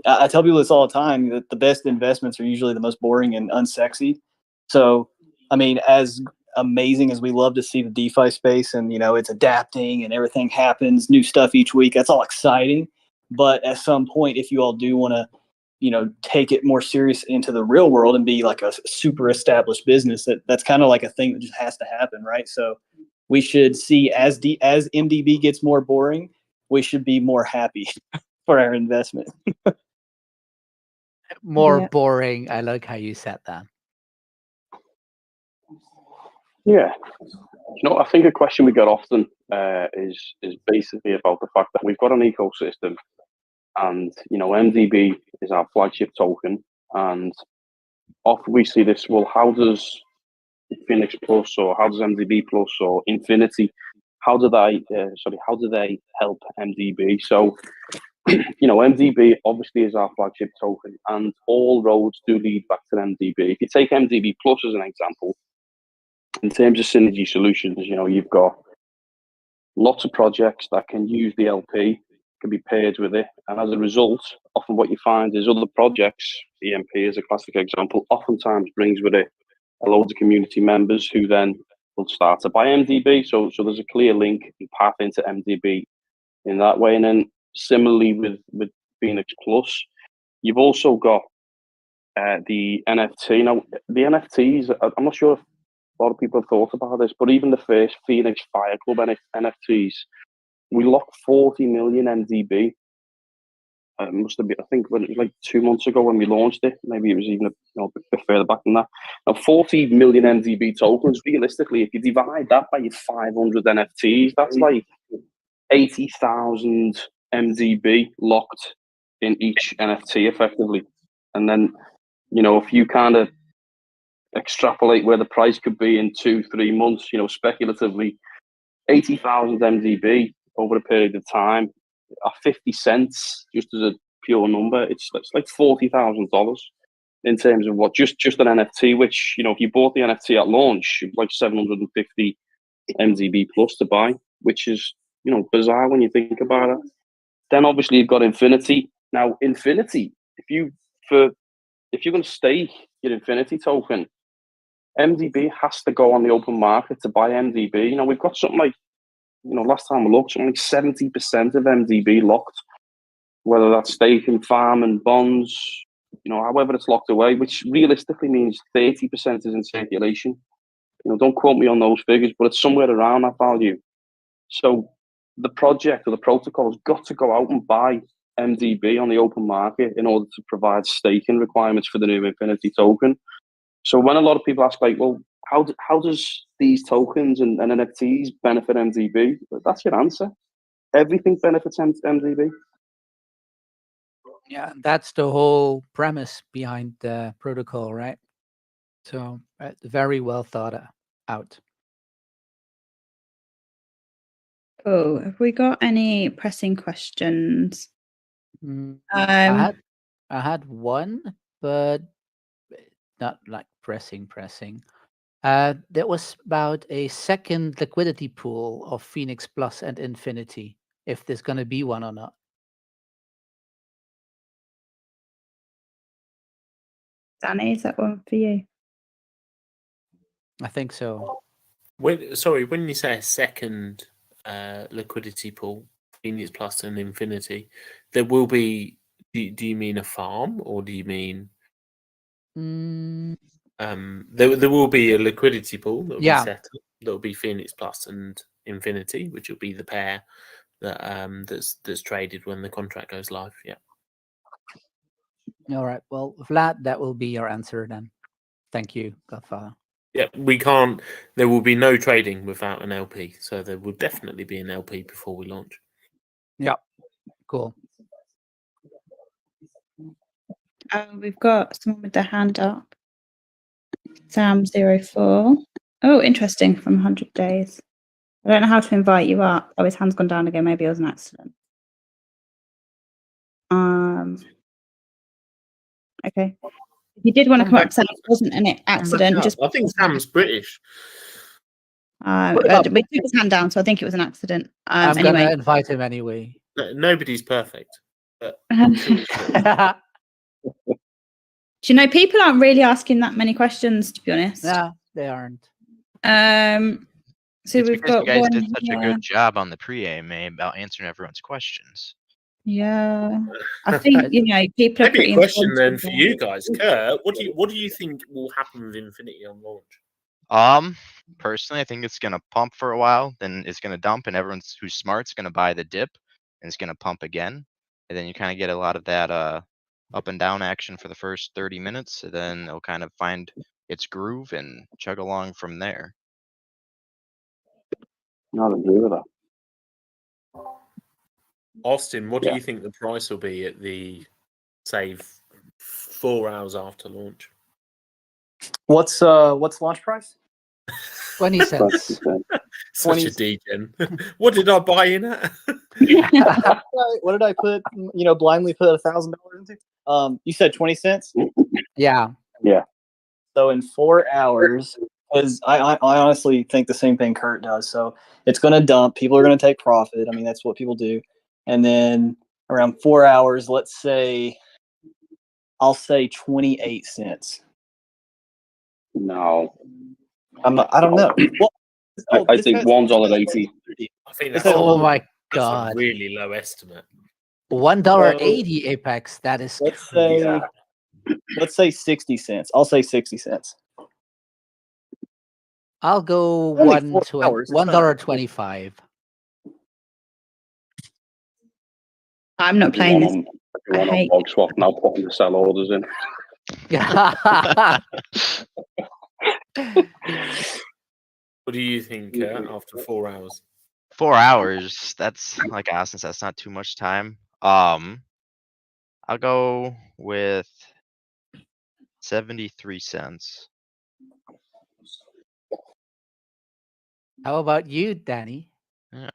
I tell people this all the time that the best investments are usually the most boring and unsexy. So, I mean, as amazing as we love to see the DeFi space and it's adapting and everything happens, new stuff each week, that's all exciting. But at some point, if you all do want to take it more serious into the real world and be like a super established business, that's kind of like a thing that just has to happen, right? So we should see as MDB gets more boring, we should be more happy for our investment. More boring. I like how you said that. Yeah. I think a question we get often is basically about the fact that we've got an ecosystem, and MDB is our flagship token, and often we see this. Well, how does Phoenix Plus or how does MDB Plus or Infinity, how do they help MDB? So MDB obviously is our flagship token, and all roads do lead back to MDB. If you take MDB Plus as an example, in terms of Synergy Solutions, you've got lots of projects that can use the LP, can be paired with it, and as a result, often what you find is other projects, EMP is a classic example, oftentimes brings with it a load of community members who then will start to buy MDB. So there's a clear link and path into MDB in that way. And then similarly with Phoenix Plus, you've also got the NFT. Now, the NFTs, I'm not sure if a lot of people have thought about this, but even the first Phoenix Fire Club NFTs, we locked 40 million MDB. It must have been, I think, when it was like 2 months ago when we launched it. Maybe it was even a bit further back than that. Now, 40 million MDB tokens, realistically, if you divide that by your 500 NFTs, that's like 80,000 MDB locked in each NFT effectively. And then, if you kind of extrapolate where the price could be in 2-3 months, speculatively, 80,000 MDB over a period of time at 50 cents, just as a pure number, it's like $40,000 in terms of what just an NFT, which, if you bought the NFT at launch, it was like 750 MDB plus to buy, which is, bizarre when you think about it. Then obviously you've got Infinity. Now, Infinity, if you're going to stake your Infinity token, MDB has to go on the open market to buy MDB. We've got something like, last time I looked, something like 70% of MDB locked, whether that's stake in farm and bonds, however it's locked away, which realistically means 30% is in circulation. Don't quote me on those figures, but it's somewhere around that value. So the project or the protocol has got to go out and buy MDB on the open market in order to provide staking requirements for the new Infinity token. So when a lot of people ask, like, well, how does these tokens and NFTs benefit MDB? That's your answer. Everything benefits MDB. Yeah, that's the whole premise behind the protocol, right? So very well thought out. Oh, have we got any pressing questions? I had one, but not like pressing. That was about a second liquidity pool of Phoenix Plus and Infinity, if there's going to be one or not. Danny, is that one for you? I think so. When you say a second liquidity pool, Phoenix Plus and Infinity, there will be. Do you mean a farm, or do you mean? There will be a liquidity pool that will be set up. That will be Phoenix Plus and Infinity, which will be the pair that that's traded when the contract goes live. Yeah. All right. Well, Vlad, that will be your answer then. Thank you, Godfather. Yeah, we can't. There will be no trading without an LP, so there will definitely be an LP before we launch. Yeah, cool. We've got someone with their hand up. Sam04. Oh, interesting. From 100 days. I don't know how to invite you up. Oh, his hand's gone down again. Maybe it was an accident. Okay. If you did want to Come come back. up, Sam, it wasn't an accident. Just I think Sam's British. Put him up. we took his hand down, so I think it was an accident. I'm Anyway. gonna invite him anyway. Nobody's perfect. But I'm sure it's good. Do you know, people aren't really asking that many questions, to be honest. Nah, they aren't. So It's we've because got you guys one did such a here. good job on the pre-AMA about answering everyone's questions. Yeah, I think people are Maybe pretty a question informed then for about you it. guys, Kurt. What do you think will happen with Infinity on launch? Personally, I think it's gonna pump for a while, then it's gonna dump, and everyone who's smart's gonna buy the dip, and it's gonna pump again, and then you kind of get a lot of that up and down action for the first 30 minutes, and then it'll kind of find its groove and chug along from there. I'll agree with that. Austin, what do Yeah. you think the price will be at the, say, 4 hours after launch? What's launch price? 20 cents. Such 20 a degen. What did I buy in at? What did I put? Blindly put $1,000 into. You said 20 cents. Yeah. So in 4 hours, because I honestly think the same thing Kurt does. So it's going to dump. People are going to take profit. I mean, that's what people do. And then around 4 hours, I'll say 28 cents. No. I don't know. Well, I think one's on at 80. I think Is that's that- Oh my that's god. a really low estimate. $1.80 Apex. That is Let's crazy. say let's say 60 cents. I'll say 60 cents. I'll go Only 4 hours. $1.25. I'm not playing this. Everyone on hate- Bog Swap now putting the sell orders in. What do you think, Kurt, after 4 hours? 4 hours, that's like Austin said, that's not too much time. I'll go with 73 cents. How about you, Danny? Yeah.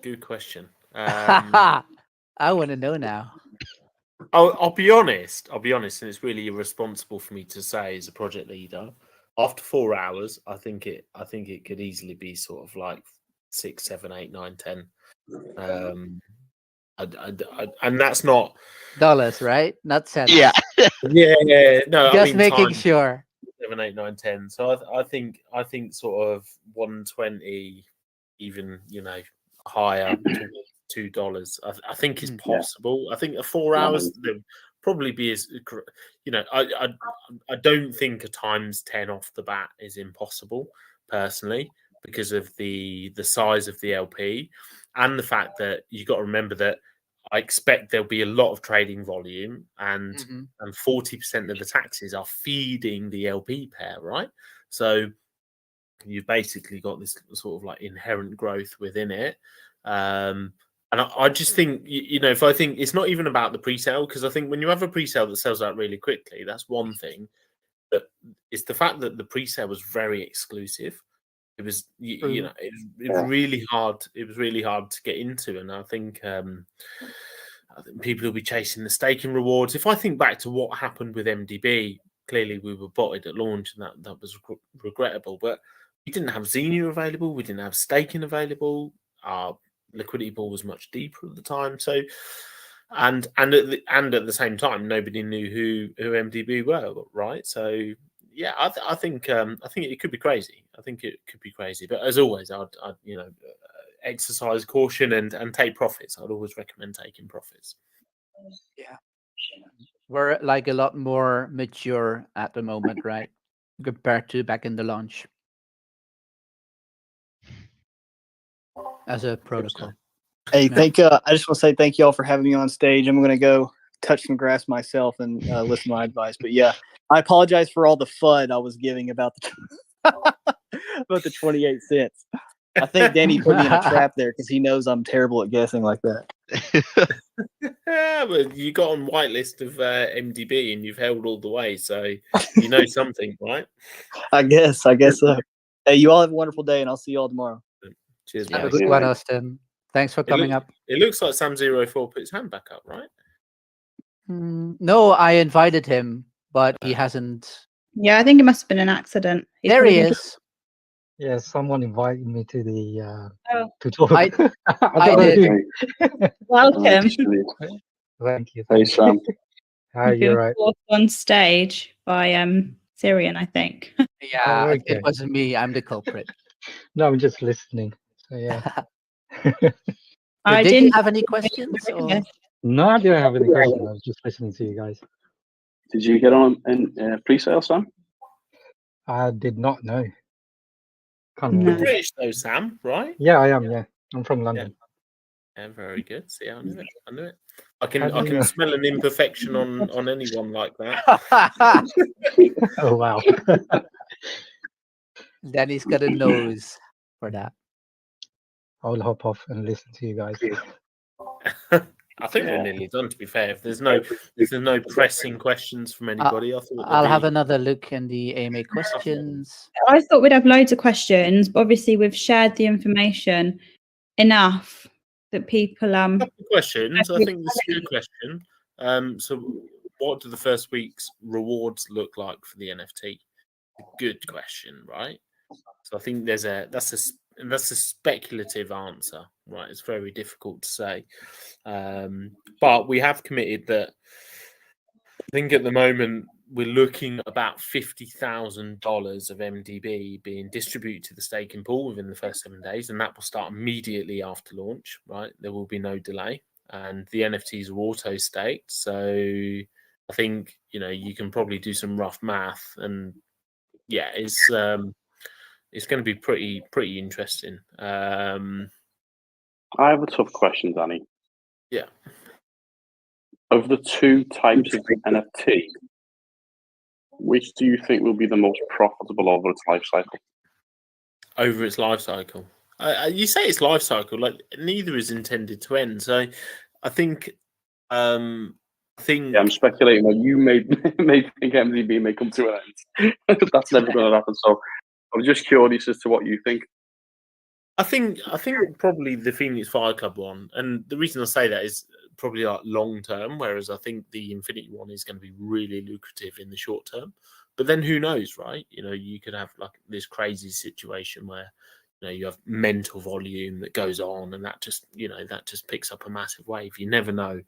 Good question. I want to know now. I'll be honest, and it's really irresponsible for me to say as a project leader. After 4 hours, I think it could easily be sort of like 6, 7, 8, 9, 10. And that's not Dollars, right? Not cents. Yeah. no. Just I mean, making time, sure. 7, 8, 9, 10. So I think sort of 120, even higher to $2. I think is possible. I think 4 hours there would probably be as I don't think a times 10 off the bat is impossible personally because of the size of the LP and the fact that you got to remember that I expect there'll be a lot of trading volume and 40% of the taxes are feeding the LP pair, right? So you've basically got this sort of like inherent growth within it. And I just think, if I think it's not even about the pre-sale, because I think when you have a pre-sale that sells out really quickly, that's one thing. But it's the fact that the pre-sale was very exclusive. It was, it was really hard. It was really hard to get into, and I think people will be chasing the staking rewards. If I think back to what happened with MDB, clearly we were botted at launch, and that was regrettable. But we didn't have Xenu available. We didn't have staking available. Our liquidity pool was much deeper at the time. So, and at the same time, nobody knew who MDB were, right? So, yeah, I think it could be crazy. I think it could be crazy. But as always, I'd exercise caution and take profits. I'd always recommend taking profits. Yeah. We're like a lot more mature at the moment, right? Compared to back in the launch. As a protocol. Hey, I just want to say thank you all for having me on stage. I'm going to go touch some grass myself and listen to my advice. But yeah, I apologize for all the FUD I was giving about the 28 cents. I think Danny put me in a trap there because he knows I'm terrible at guessing like that. Yeah, but you got on whitelist of MDB and you've held all the way, so you know something, right? I guess so. Hey, you all have a wonderful day, and I'll see you all tomorrow. Cheers, Yeah. Have a mate. good one, Austin. Thanks for coming up. It looks like Sam04 put his hand back up, right? No, I invited him, but he hasn't. Yeah, I think it must have been an accident. He's There probably he thinking, is. Yeah, someone invited me to the Oh. to talk. I- I I don't know did. who. Welcome. Thank you. Hey, Thank you. Sam. Hi, You've been you're right. forced on stage by Syrian, I think. Yeah, okay. it wasn't me. I'm the culprit. No, I'm just listening. So yeah. So I did you didn't have any questions? Or? No, I didn't have any questions. I was just listening to you guys. Did you get on in pre-sale, Sam? I did not know. Can't No. You're remember. British though, Sam, right? Yeah, I am. Yeah, I'm from London. Yeah, very good. See, I knew it. I knew it. How I do you can know? smell an imperfection on anyone like that. Oh wow. Then he's got a nose for that. I'll hop off and listen to you guys. I think we're nearly done. To be fair, if there's no pressing questions from anybody, I thought I'll have there'd another look in the AMA questions. I thought we'd have loads of questions, but obviously we've shared the information enough that people be a couple of questions. I think this is a good question. So, what do the first week's rewards look like for the NFT? A good question, right? So I think that's a speculative answer, right? It's very difficult to say, but we have committed that. I think at the moment we're looking at about $50,000 of MDB being distributed to the staking pool within the first 7 days, and that will start immediately after launch. Right, there will be no delay, and the NFTs are auto staked. So I think you can probably do some rough math, and yeah, it's going to be pretty interesting. I have a tough question, Danny. Yeah. Of the two types of NFT, which do you think will be the most profitable over its life cycle? Over its life cycle, you say its life cycle, like neither is intended to end. So I think. Yeah, I'm speculating that you may think MDB may come to an end. That's never going to happen. So I'm just curious as to what you think. I think probably the Phoenix Fire Club one, and the reason I say that is probably like long term, whereas I think the Infinity one is going to be really lucrative in the short term. But then who knows, right? You could have like this crazy situation where you have mental volume that goes on, and that just picks up a massive wave. You never know.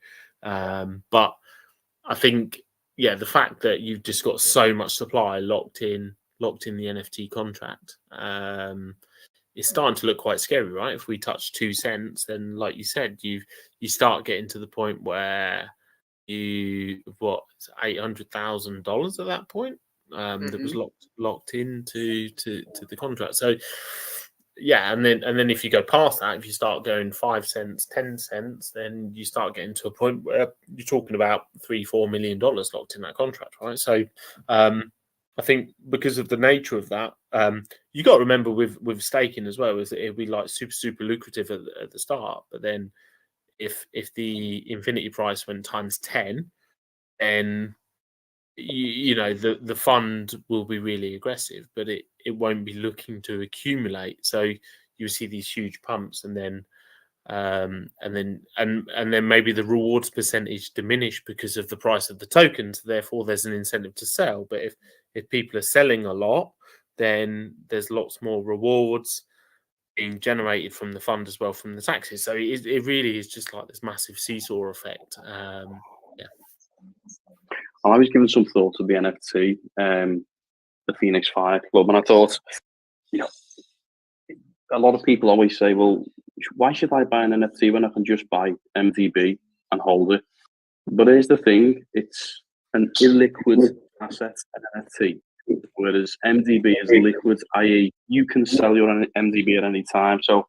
But I think the fact that you've just got so much supply locked in the NFT contract. It's starting to look quite scary, right? If we touch 2 cents, then like you said, you start getting to the point where $800,000 at that point that was locked into the contract. So yeah, and then if you go past that, if you start going 5 cents, 10 cents, then you start getting to a point where you're talking about $3-4 million locked in that contract, right? So I think because of the nature of that, you got to remember with staking as well, is that it'll be like super lucrative at the start, but then if the Infinity price went times 10, then the fund will be really aggressive, but it won't be looking to accumulate. So you see these huge pumps, and then maybe the rewards percentage diminish because of the price of the tokens. Therefore, there's an incentive to sell. But if people are selling a lot, then there's lots more rewards being generated from the fund as well from the taxes. So it really is just like this massive seesaw effect. I was giving some thought to the NFT, the Phoenix Fire Club, and I thought, a lot of people always say, well, why should I buy an NFT when I can just buy MDB and hold it? But here's the thing, it's an illiquid asset, an NFT, whereas MDB is liquid, i.e. you can sell your MDB at any time. So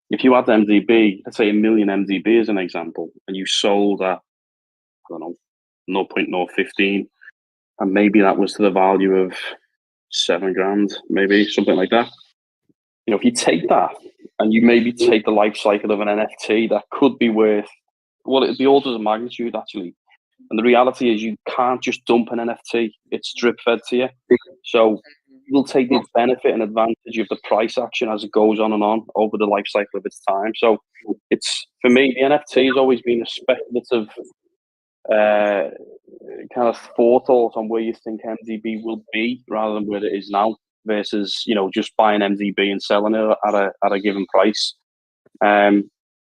if you had MDB, let's say 1 million MDB as an example, and you sold at, I don't know, 0.015, and maybe that was to the value of $7,000, maybe something like that. If you take that and you maybe take the life cycle of an NFT, that could be worth, well, it'd be orders of magnitude actually. And the reality is you can't just dump an NFT; it's drip fed to you. So will take the benefit and advantage of the price action as it goes on and on over the life cycle of its time. So it's, for me, the NFT has always been a speculative kind of forethought on where you think MDB will be rather than where it is now, versus, you know, just buying MDB and selling it at a given price.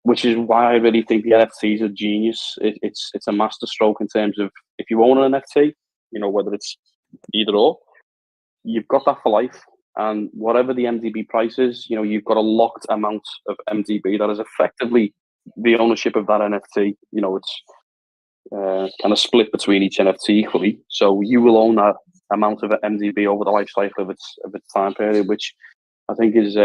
Which is why I really think the NFT is a genius. It's a masterstroke in terms of, if you own an NFT, you know, whether it's either or, you've got that for life. And whatever the MDB price is, you know, you've got a locked amount of MDB that is effectively the ownership of that NFT. You know, it's kind of split between each NFT equally. So you will own that amount of MDB over the life cycle of its time period, which I think is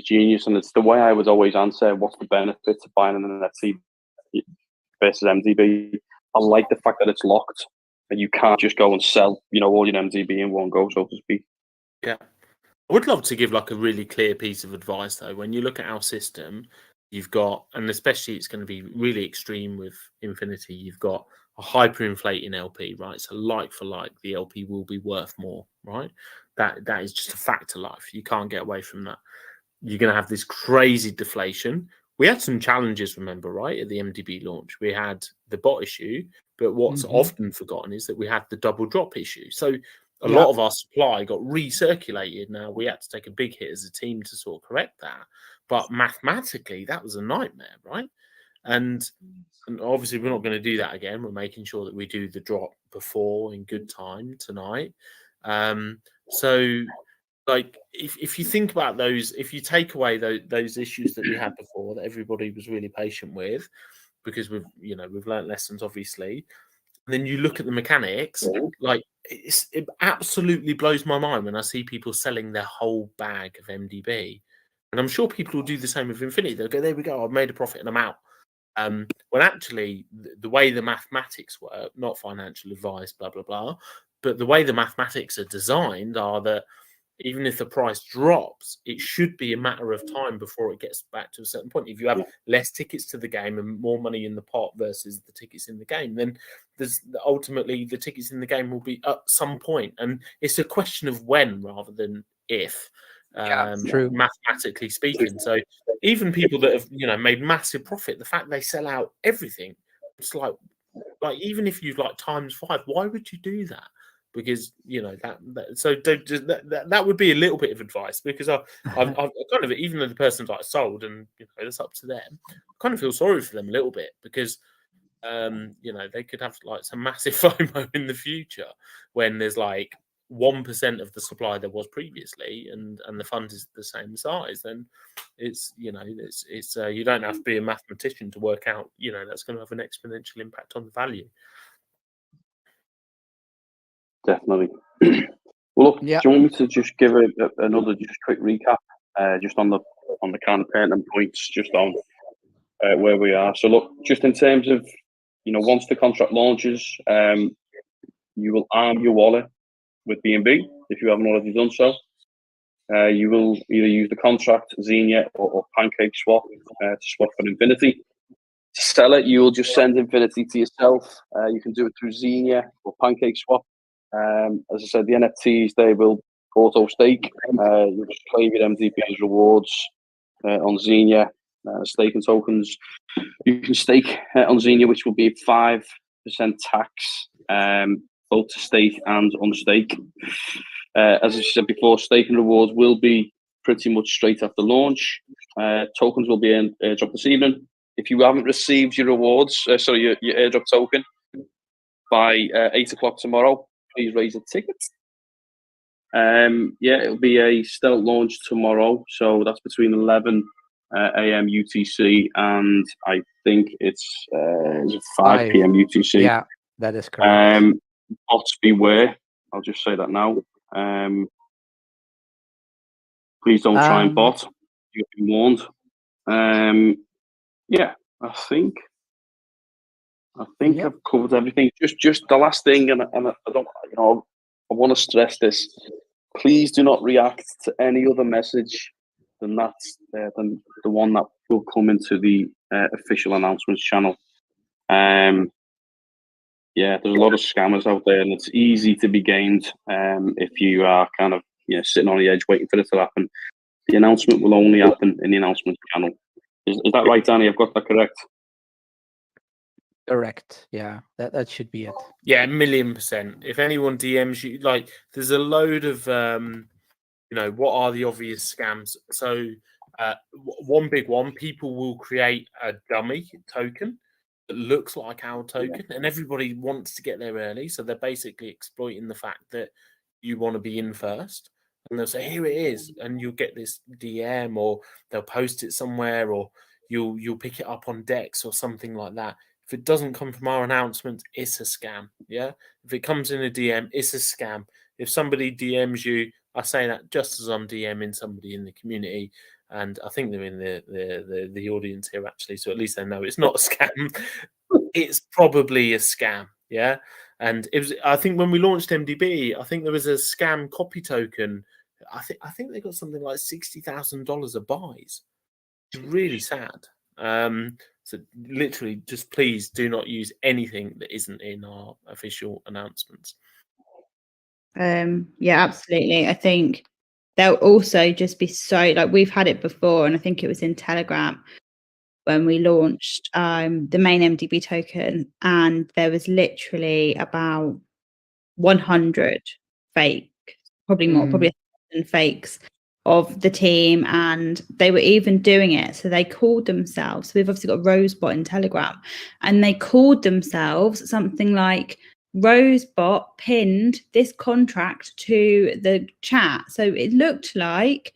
genius. And it's the way I would always answer, what's the benefit to buying an NFT versus MDB? I like the fact that it's locked and you can't just go and sell, you know, all your MDB in one go, so to speak. Yeah. I would love to give like a really clear piece of advice though. When you look at our system, you've got, and especially it's going to be really extreme with Infinity, you've got a hyperinflating LP, right? So like for like, the LP will be worth more, right? That is just a fact of life. You can't get away from that. You're going to have this crazy deflation. We had some challenges, remember, right, at the MDB launch. We had the bot issue, but what's often forgotten is that we had the double drop issue. So a lot of our supply got recirculated. Now, we had to take a big hit as a team to sort of correct that. But mathematically, that was a nightmare, right? And obviously, we're not going to do that again. We're making sure that we do the drop before in good time tonight. So, like, if you think about those, if you take away those issues that we had before, that everybody was really patient with, because we've learned lessons, obviously, and then you look at the mechanics, like it absolutely blows my mind when I see people selling their whole bag of MDB, and I'm sure people will do the same with Infinity. They'll go, there we go, I've made a profit and I'm out. When actually the way the mathematics work, not financial advice, blah blah blah, but the way the mathematics are designed are that even if the price drops, it should be a matter of time before it gets back to a certain point. If you have less tickets to the game and more money in the pot versus the tickets in the game, then there's ultimately the tickets in the game will be at some point. And it's a question of when rather than if, true. mathematically speaking. So even people that have, made massive profit, the fact they sell out everything, it's like even if you've like ×5, why would you do that? Because that would be a little bit of advice, because I've kind of, even though the person's like sold and it's up to them, I kind of feel sorry for them a little bit, because they could have like some massive FOMO in the future when there's like 1% of the supply there was previously, and the fund is the same size. Then it's you don't have to be a mathematician to work out that's going to have an exponential impact on the value. Definitely. Well, look, do you want me to just give another quick recap, just on the kind of pertinent points, just on where we are? So, look, just in terms of, once the contract launches, you will arm your wallet with BNB if you haven't already done so. You will either use the contract, Xenia, or Pancake Swap to swap for Infinity. To sell it, you will just send Infinity to yourself. You can do it through Xenia or Pancake Swap. As I said, the NFTs, they will auto stake. You just claim your MDB as rewards on Xenia, staking tokens. You can stake on Xenia, which will be 5% tax, both to stake and unstake. As I said before, staking rewards will be pretty much straight after launch. Tokens will be airdrop this evening. If you haven't received your rewards, your airdrop token by 8 o'clock tomorrow, please raise a ticket. It'll be a stealth launch tomorrow, so that's between 11 a.m. UTC and I think it's 5 p.m. UTC. Yeah, that is correct. Bots beware. I'll just say that now. Please don't try and bot. You've been warned. I think I've covered everything. Just the last thing, and I don't, I want to stress this. Please do not react to any other message than the one that will come into the official announcements channel. yeah, there's a lot of scammers out there, and it's easy to be gamed if you are kind of sitting on the edge waiting for it to happen. The announcement will only happen in the announcement channel. Is that right, Danny? I've got that correct. Correct. Yeah, that should be it. Yeah, 1,000,000%. If anyone DMs you, like, there's a load of what are the obvious scams? So one big one, people will create a dummy token that looks like our token, and everybody wants to get there early. So they're basically exploiting the fact that you want to be in first. And they'll say, here it is, and you'll get this DM, or they'll post it somewhere, or you'll pick it up on Dex or something like that. If it doesn't come from our announcement, it's a scam. Yeah. If it comes in a DM, it's a scam. If somebody DMs you, I say that just as I'm DMing somebody in the community, and I think they're in the audience here actually, so at least they know it's not a scam. It's probably a scam. Yeah. And it was, I think when we launched MDB, I think there was a scam copy token. I think they got something like $60,000 of buys. It's really sad. So literally, just please do not use anything that isn't in our official announcements. Yeah, absolutely. I think they'll also just be so, like, we've had it before, and I think it was in Telegram when we launched the main MDB token, and there was literally about 100 fake, probably more, probably 1,000 fakes of the team, and they were even doing it. So they called themselves, we've obviously got Rosebot in Telegram, and they called themselves something like Rosebot pinned this contract to the chat. So it looked like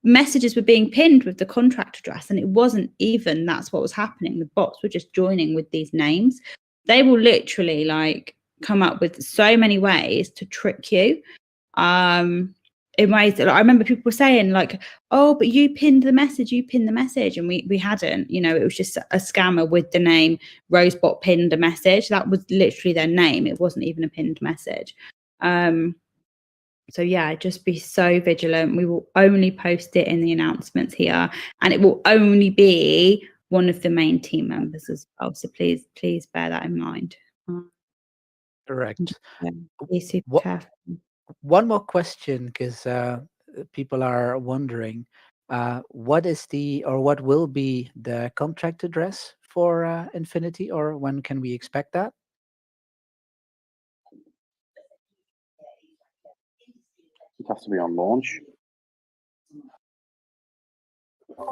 messages were being pinned with the contract address, and it wasn't even that's what was happening. The bots were just joining with these names. They will literally like come up with so many ways to trick you, in ways that, like, I remember people were saying like, oh, but you pinned the message, and we hadn't. It was just a scammer with the name Rosebot pinned a message. That was literally their name. It wasn't even a pinned message. So yeah, just be so vigilant. We will only post it in the announcements here, and it will only be one of the main team members as well. So please bear that in mind. Correct. Be super careful. One more question, because people are wondering, what will be the contract address for Infinity, or when can we expect that? It has to be on launch.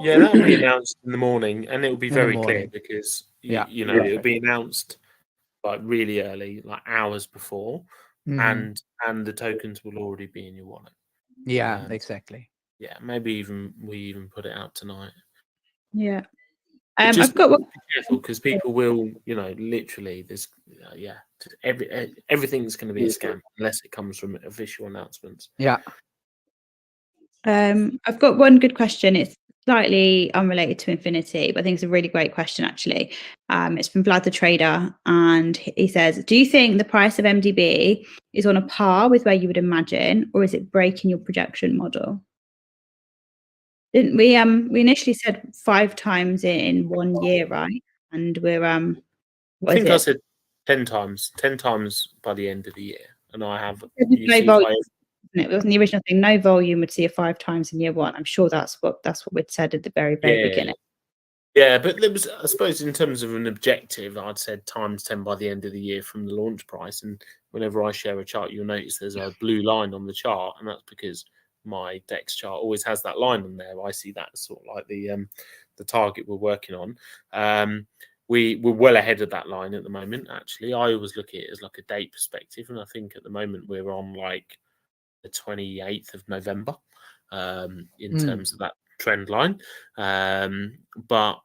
Yeah, that'll be announced in the morning, and it will be In the very clear morning. because Yeah. it'll be announced like really early, like hours before, Mhm. and the tokens will already be in your wallet. Yeah, exactly. Yeah, maybe we even put it out tonight. Yeah. Just I've got one. be careful, because people will, literally, there's everything's going to be a scam unless it comes from official announcements. Yeah. I've got one good question. It's slightly unrelated to Infinity, but I think it's a really great question, actually. It's from Vlad the Trader, and he says, do you think the price of MDB is on a par with where you would imagine, or is it breaking your projection model? Didn't we initially said 5 times in 1 year, right? And we're I said 10 times by the end of the year, and I have it wasn't the original thing. No volume would see a 5 times in year 1. I'm sure that's what we'd said at the very beginning. Yeah, but there was, I suppose, in terms of an objective, I'd said times 10 by the end of the year from the launch price. And whenever I share a chart, you'll notice there's a blue line on the chart, and that's because my Dex chart always has that line on there. I see that as sort of like the target we're working on. We're well ahead of that line at the moment. Actually, I always look at it as like a date perspective, and I think at the moment we're on like the 28th of November in terms of that trend line. But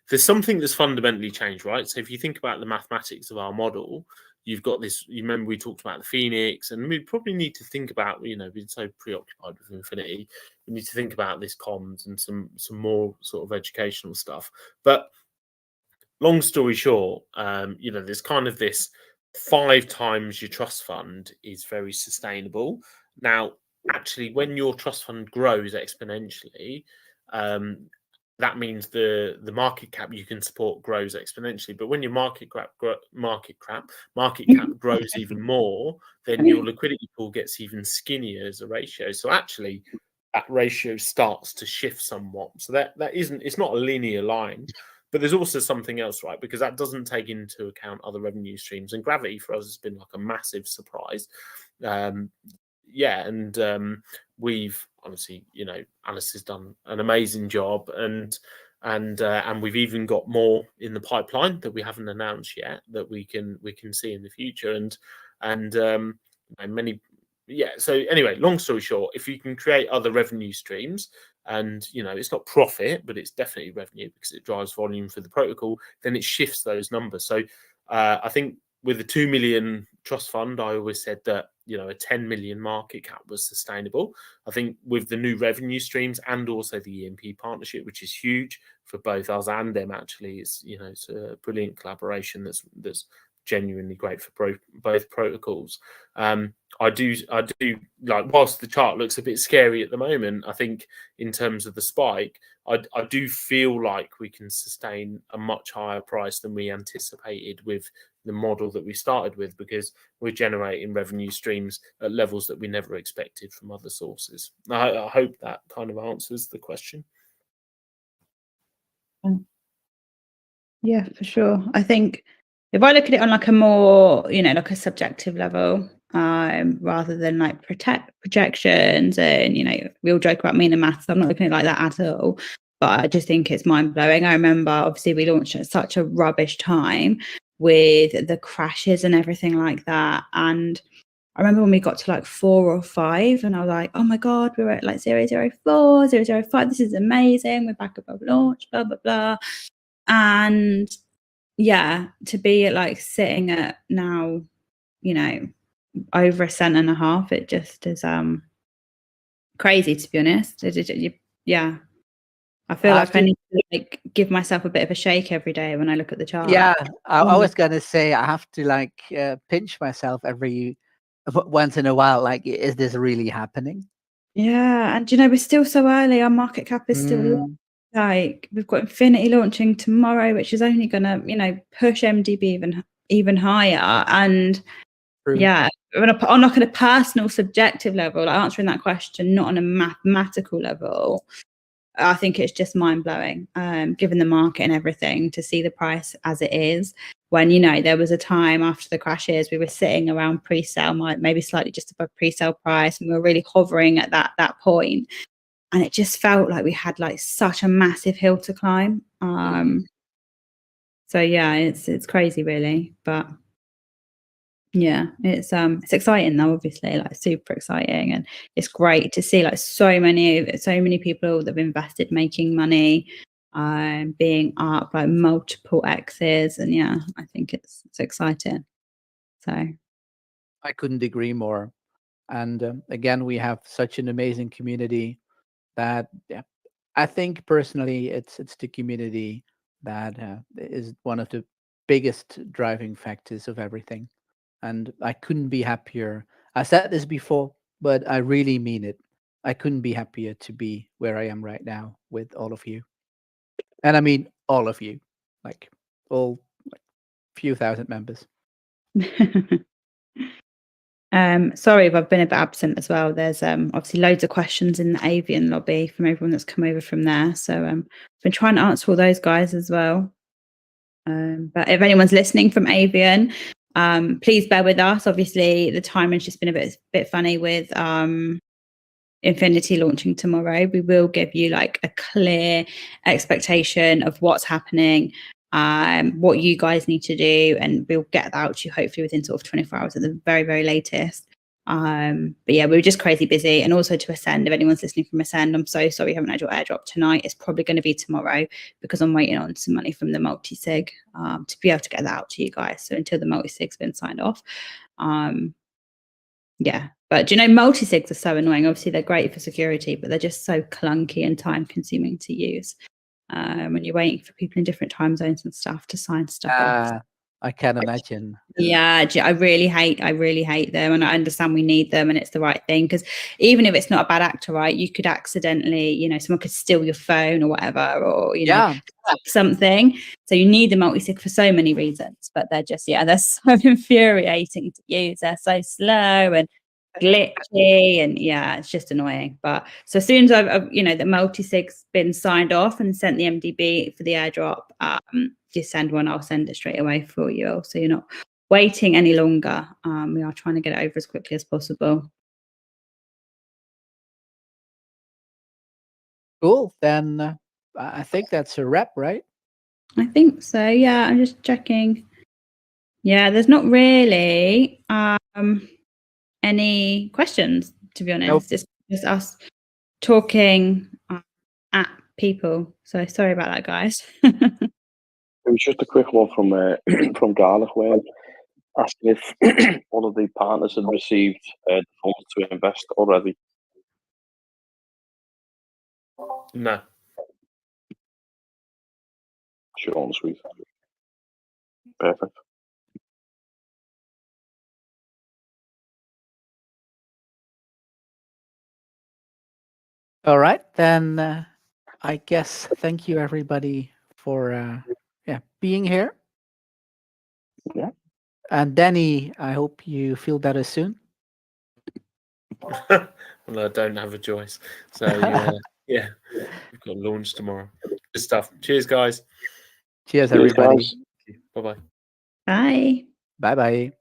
there's something that's fundamentally changed, right? So if you think about the mathematics of our model, you've got this, you remember we talked about the Phoenix, and we probably need to think about, we've been so preoccupied with Infinity, we need to think about this comms and some more sort of educational stuff. But long story short, there's kind of this 5 times your trust fund is very sustainable. Now, actually, when your trust fund grows exponentially, that means the market cap you can support grows exponentially. But when your market cap grows even more, then your liquidity pool gets even skinnier as a ratio. So actually, that ratio starts to shift somewhat. So that it's not a linear line. But there's also something else, right? Because that doesn't take into account other revenue streams. And gravity for us has been like a massive surprise. We've obviously, Alice has done an amazing job, and we've even got more in the pipeline that we haven't announced yet that we can see in the future, and many. Yeah. So anyway, long story short, if you can create other revenue streams, and it's not profit, but it's definitely revenue because it drives volume for the protocol, then it shifts those numbers. So I think with the 2 million trust fund, I always said that a 10 million market cap was sustainable. I think with the new revenue streams and also the EMP partnership, which is huge for both us and them, actually, it's a brilliant collaboration that's genuinely great for both protocols. I do like, whilst the chart looks a bit scary at the moment, I think in terms of the spike, I do feel like we can sustain a much higher price than we anticipated with the model that we started with, because we're generating revenue streams at levels that we never expected from other sources. I hope that kind of answers the question. Yeah, for sure. I think if I look at it on like a more, like a subjective level, rather than like projections, and we all joke about me and the maths. I'm not looking at it like that at all. But I just think it's mind blowing. I remember, obviously, we launched at such a rubbish time with the crashes and everything like that. And I remember when we got to like 4 or 5, and I was like, oh my God, we're at like 004, 005. This is amazing. We're back above launch, blah, blah, blah. And yeah, to be at like sitting at now, over $1.50, it just is crazy, to be honest. Yeah. I feel like I need to like give myself a bit of a shake every day when I look at the chart. Yeah, I was gonna say I have to like pinch myself once in a while. Like, is this really happening? Yeah, and we're still so early. Our market cap is still low. Like, we've got Infinity launching tomorrow, which is only gonna push MDB even higher. And True. yeah, on like a personal, subjective level, like answering that question, not on a mathematical level, I think it's just mind blowing, given the market and everything, to see the price as it is. When there was a time after the crashes, we were sitting around pre-sale, maybe slightly just above pre-sale price, and we were really hovering at that point. And it just felt like we had like such a massive hill to climb. So yeah, it's crazy, really, but. Yeah, it's exciting though, obviously, like super exciting, and it's great to see like so many people that have invested making money, being up like multiple X's, and yeah, I think it's exciting. So I couldn't agree more. And again, we have such an amazing community that I think personally it's the community that is one of the biggest driving factors of everything. And I couldn't be happier. I said this before, but I really mean it. I couldn't be happier to be where I am right now with all of you. And I mean all of you, like all few thousand members. sorry if I've been a bit absent as well. There's obviously loads of questions in the Avian lobby from everyone that's come over from there. So I've been trying to answer all those guys as well. But if anyone's listening from Avian, please bear with us. Obviously, the timing's just been a bit funny with Infinity launching tomorrow. We will give you like a clear expectation of what's happening, what you guys need to do, and we'll get that out to you hopefully within sort of 24 hours at the very, very latest. But yeah, we were just crazy busy. And also to Ascend, if anyone's listening from Ascend, I'm so sorry you haven't had your airdrop tonight. It's probably going to be tomorrow because I'm waiting on some money from the multi-sig to be able to get that out to you guys. So until the multi-sig's been signed off. Yeah, but multi-sigs are so annoying. Obviously they're great for security, but they're just so clunky and time consuming to use when you're waiting for people in different time zones and stuff to sign stuff off. I can't imagine. Yeah, I really hate them, and I understand we need them, and it's the right thing, because even if it's not a bad actor, right, you could accidentally, you know, someone could steal your phone or whatever, or you know, Yeah. hack something. So you need the multi-sig for so many reasons, but they're just, yeah, they're so infuriating to use. They're so slow and glitchy, and yeah, it's just annoying. But so as soon as I've you know, the multi-sig's been signed off and sent the MDB for the airdrop, just send one, I'll send it straight away for you, so you're not waiting any longer. We are trying to get it over as quickly as possible. Cool. Then I think that's a wrap, right? I think so. Yeah, I'm just checking. Yeah, there's not really any questions, to be honest. It's just us talking at people. So sorry about that, guys. It was just a quick one from from Garlic Worm asking if all of the partners had received the funds to invest already. No. Short and sweet. Perfect. All right, then I guess thank you everybody for being here. Yeah. And Danny, I hope you feel better soon. Well, I don't have a choice. So yeah, we've got launch tomorrow. Good stuff. Cheers, guys. Cheers, Cheers, everybody. guys. Bye bye. Bye. Bye bye.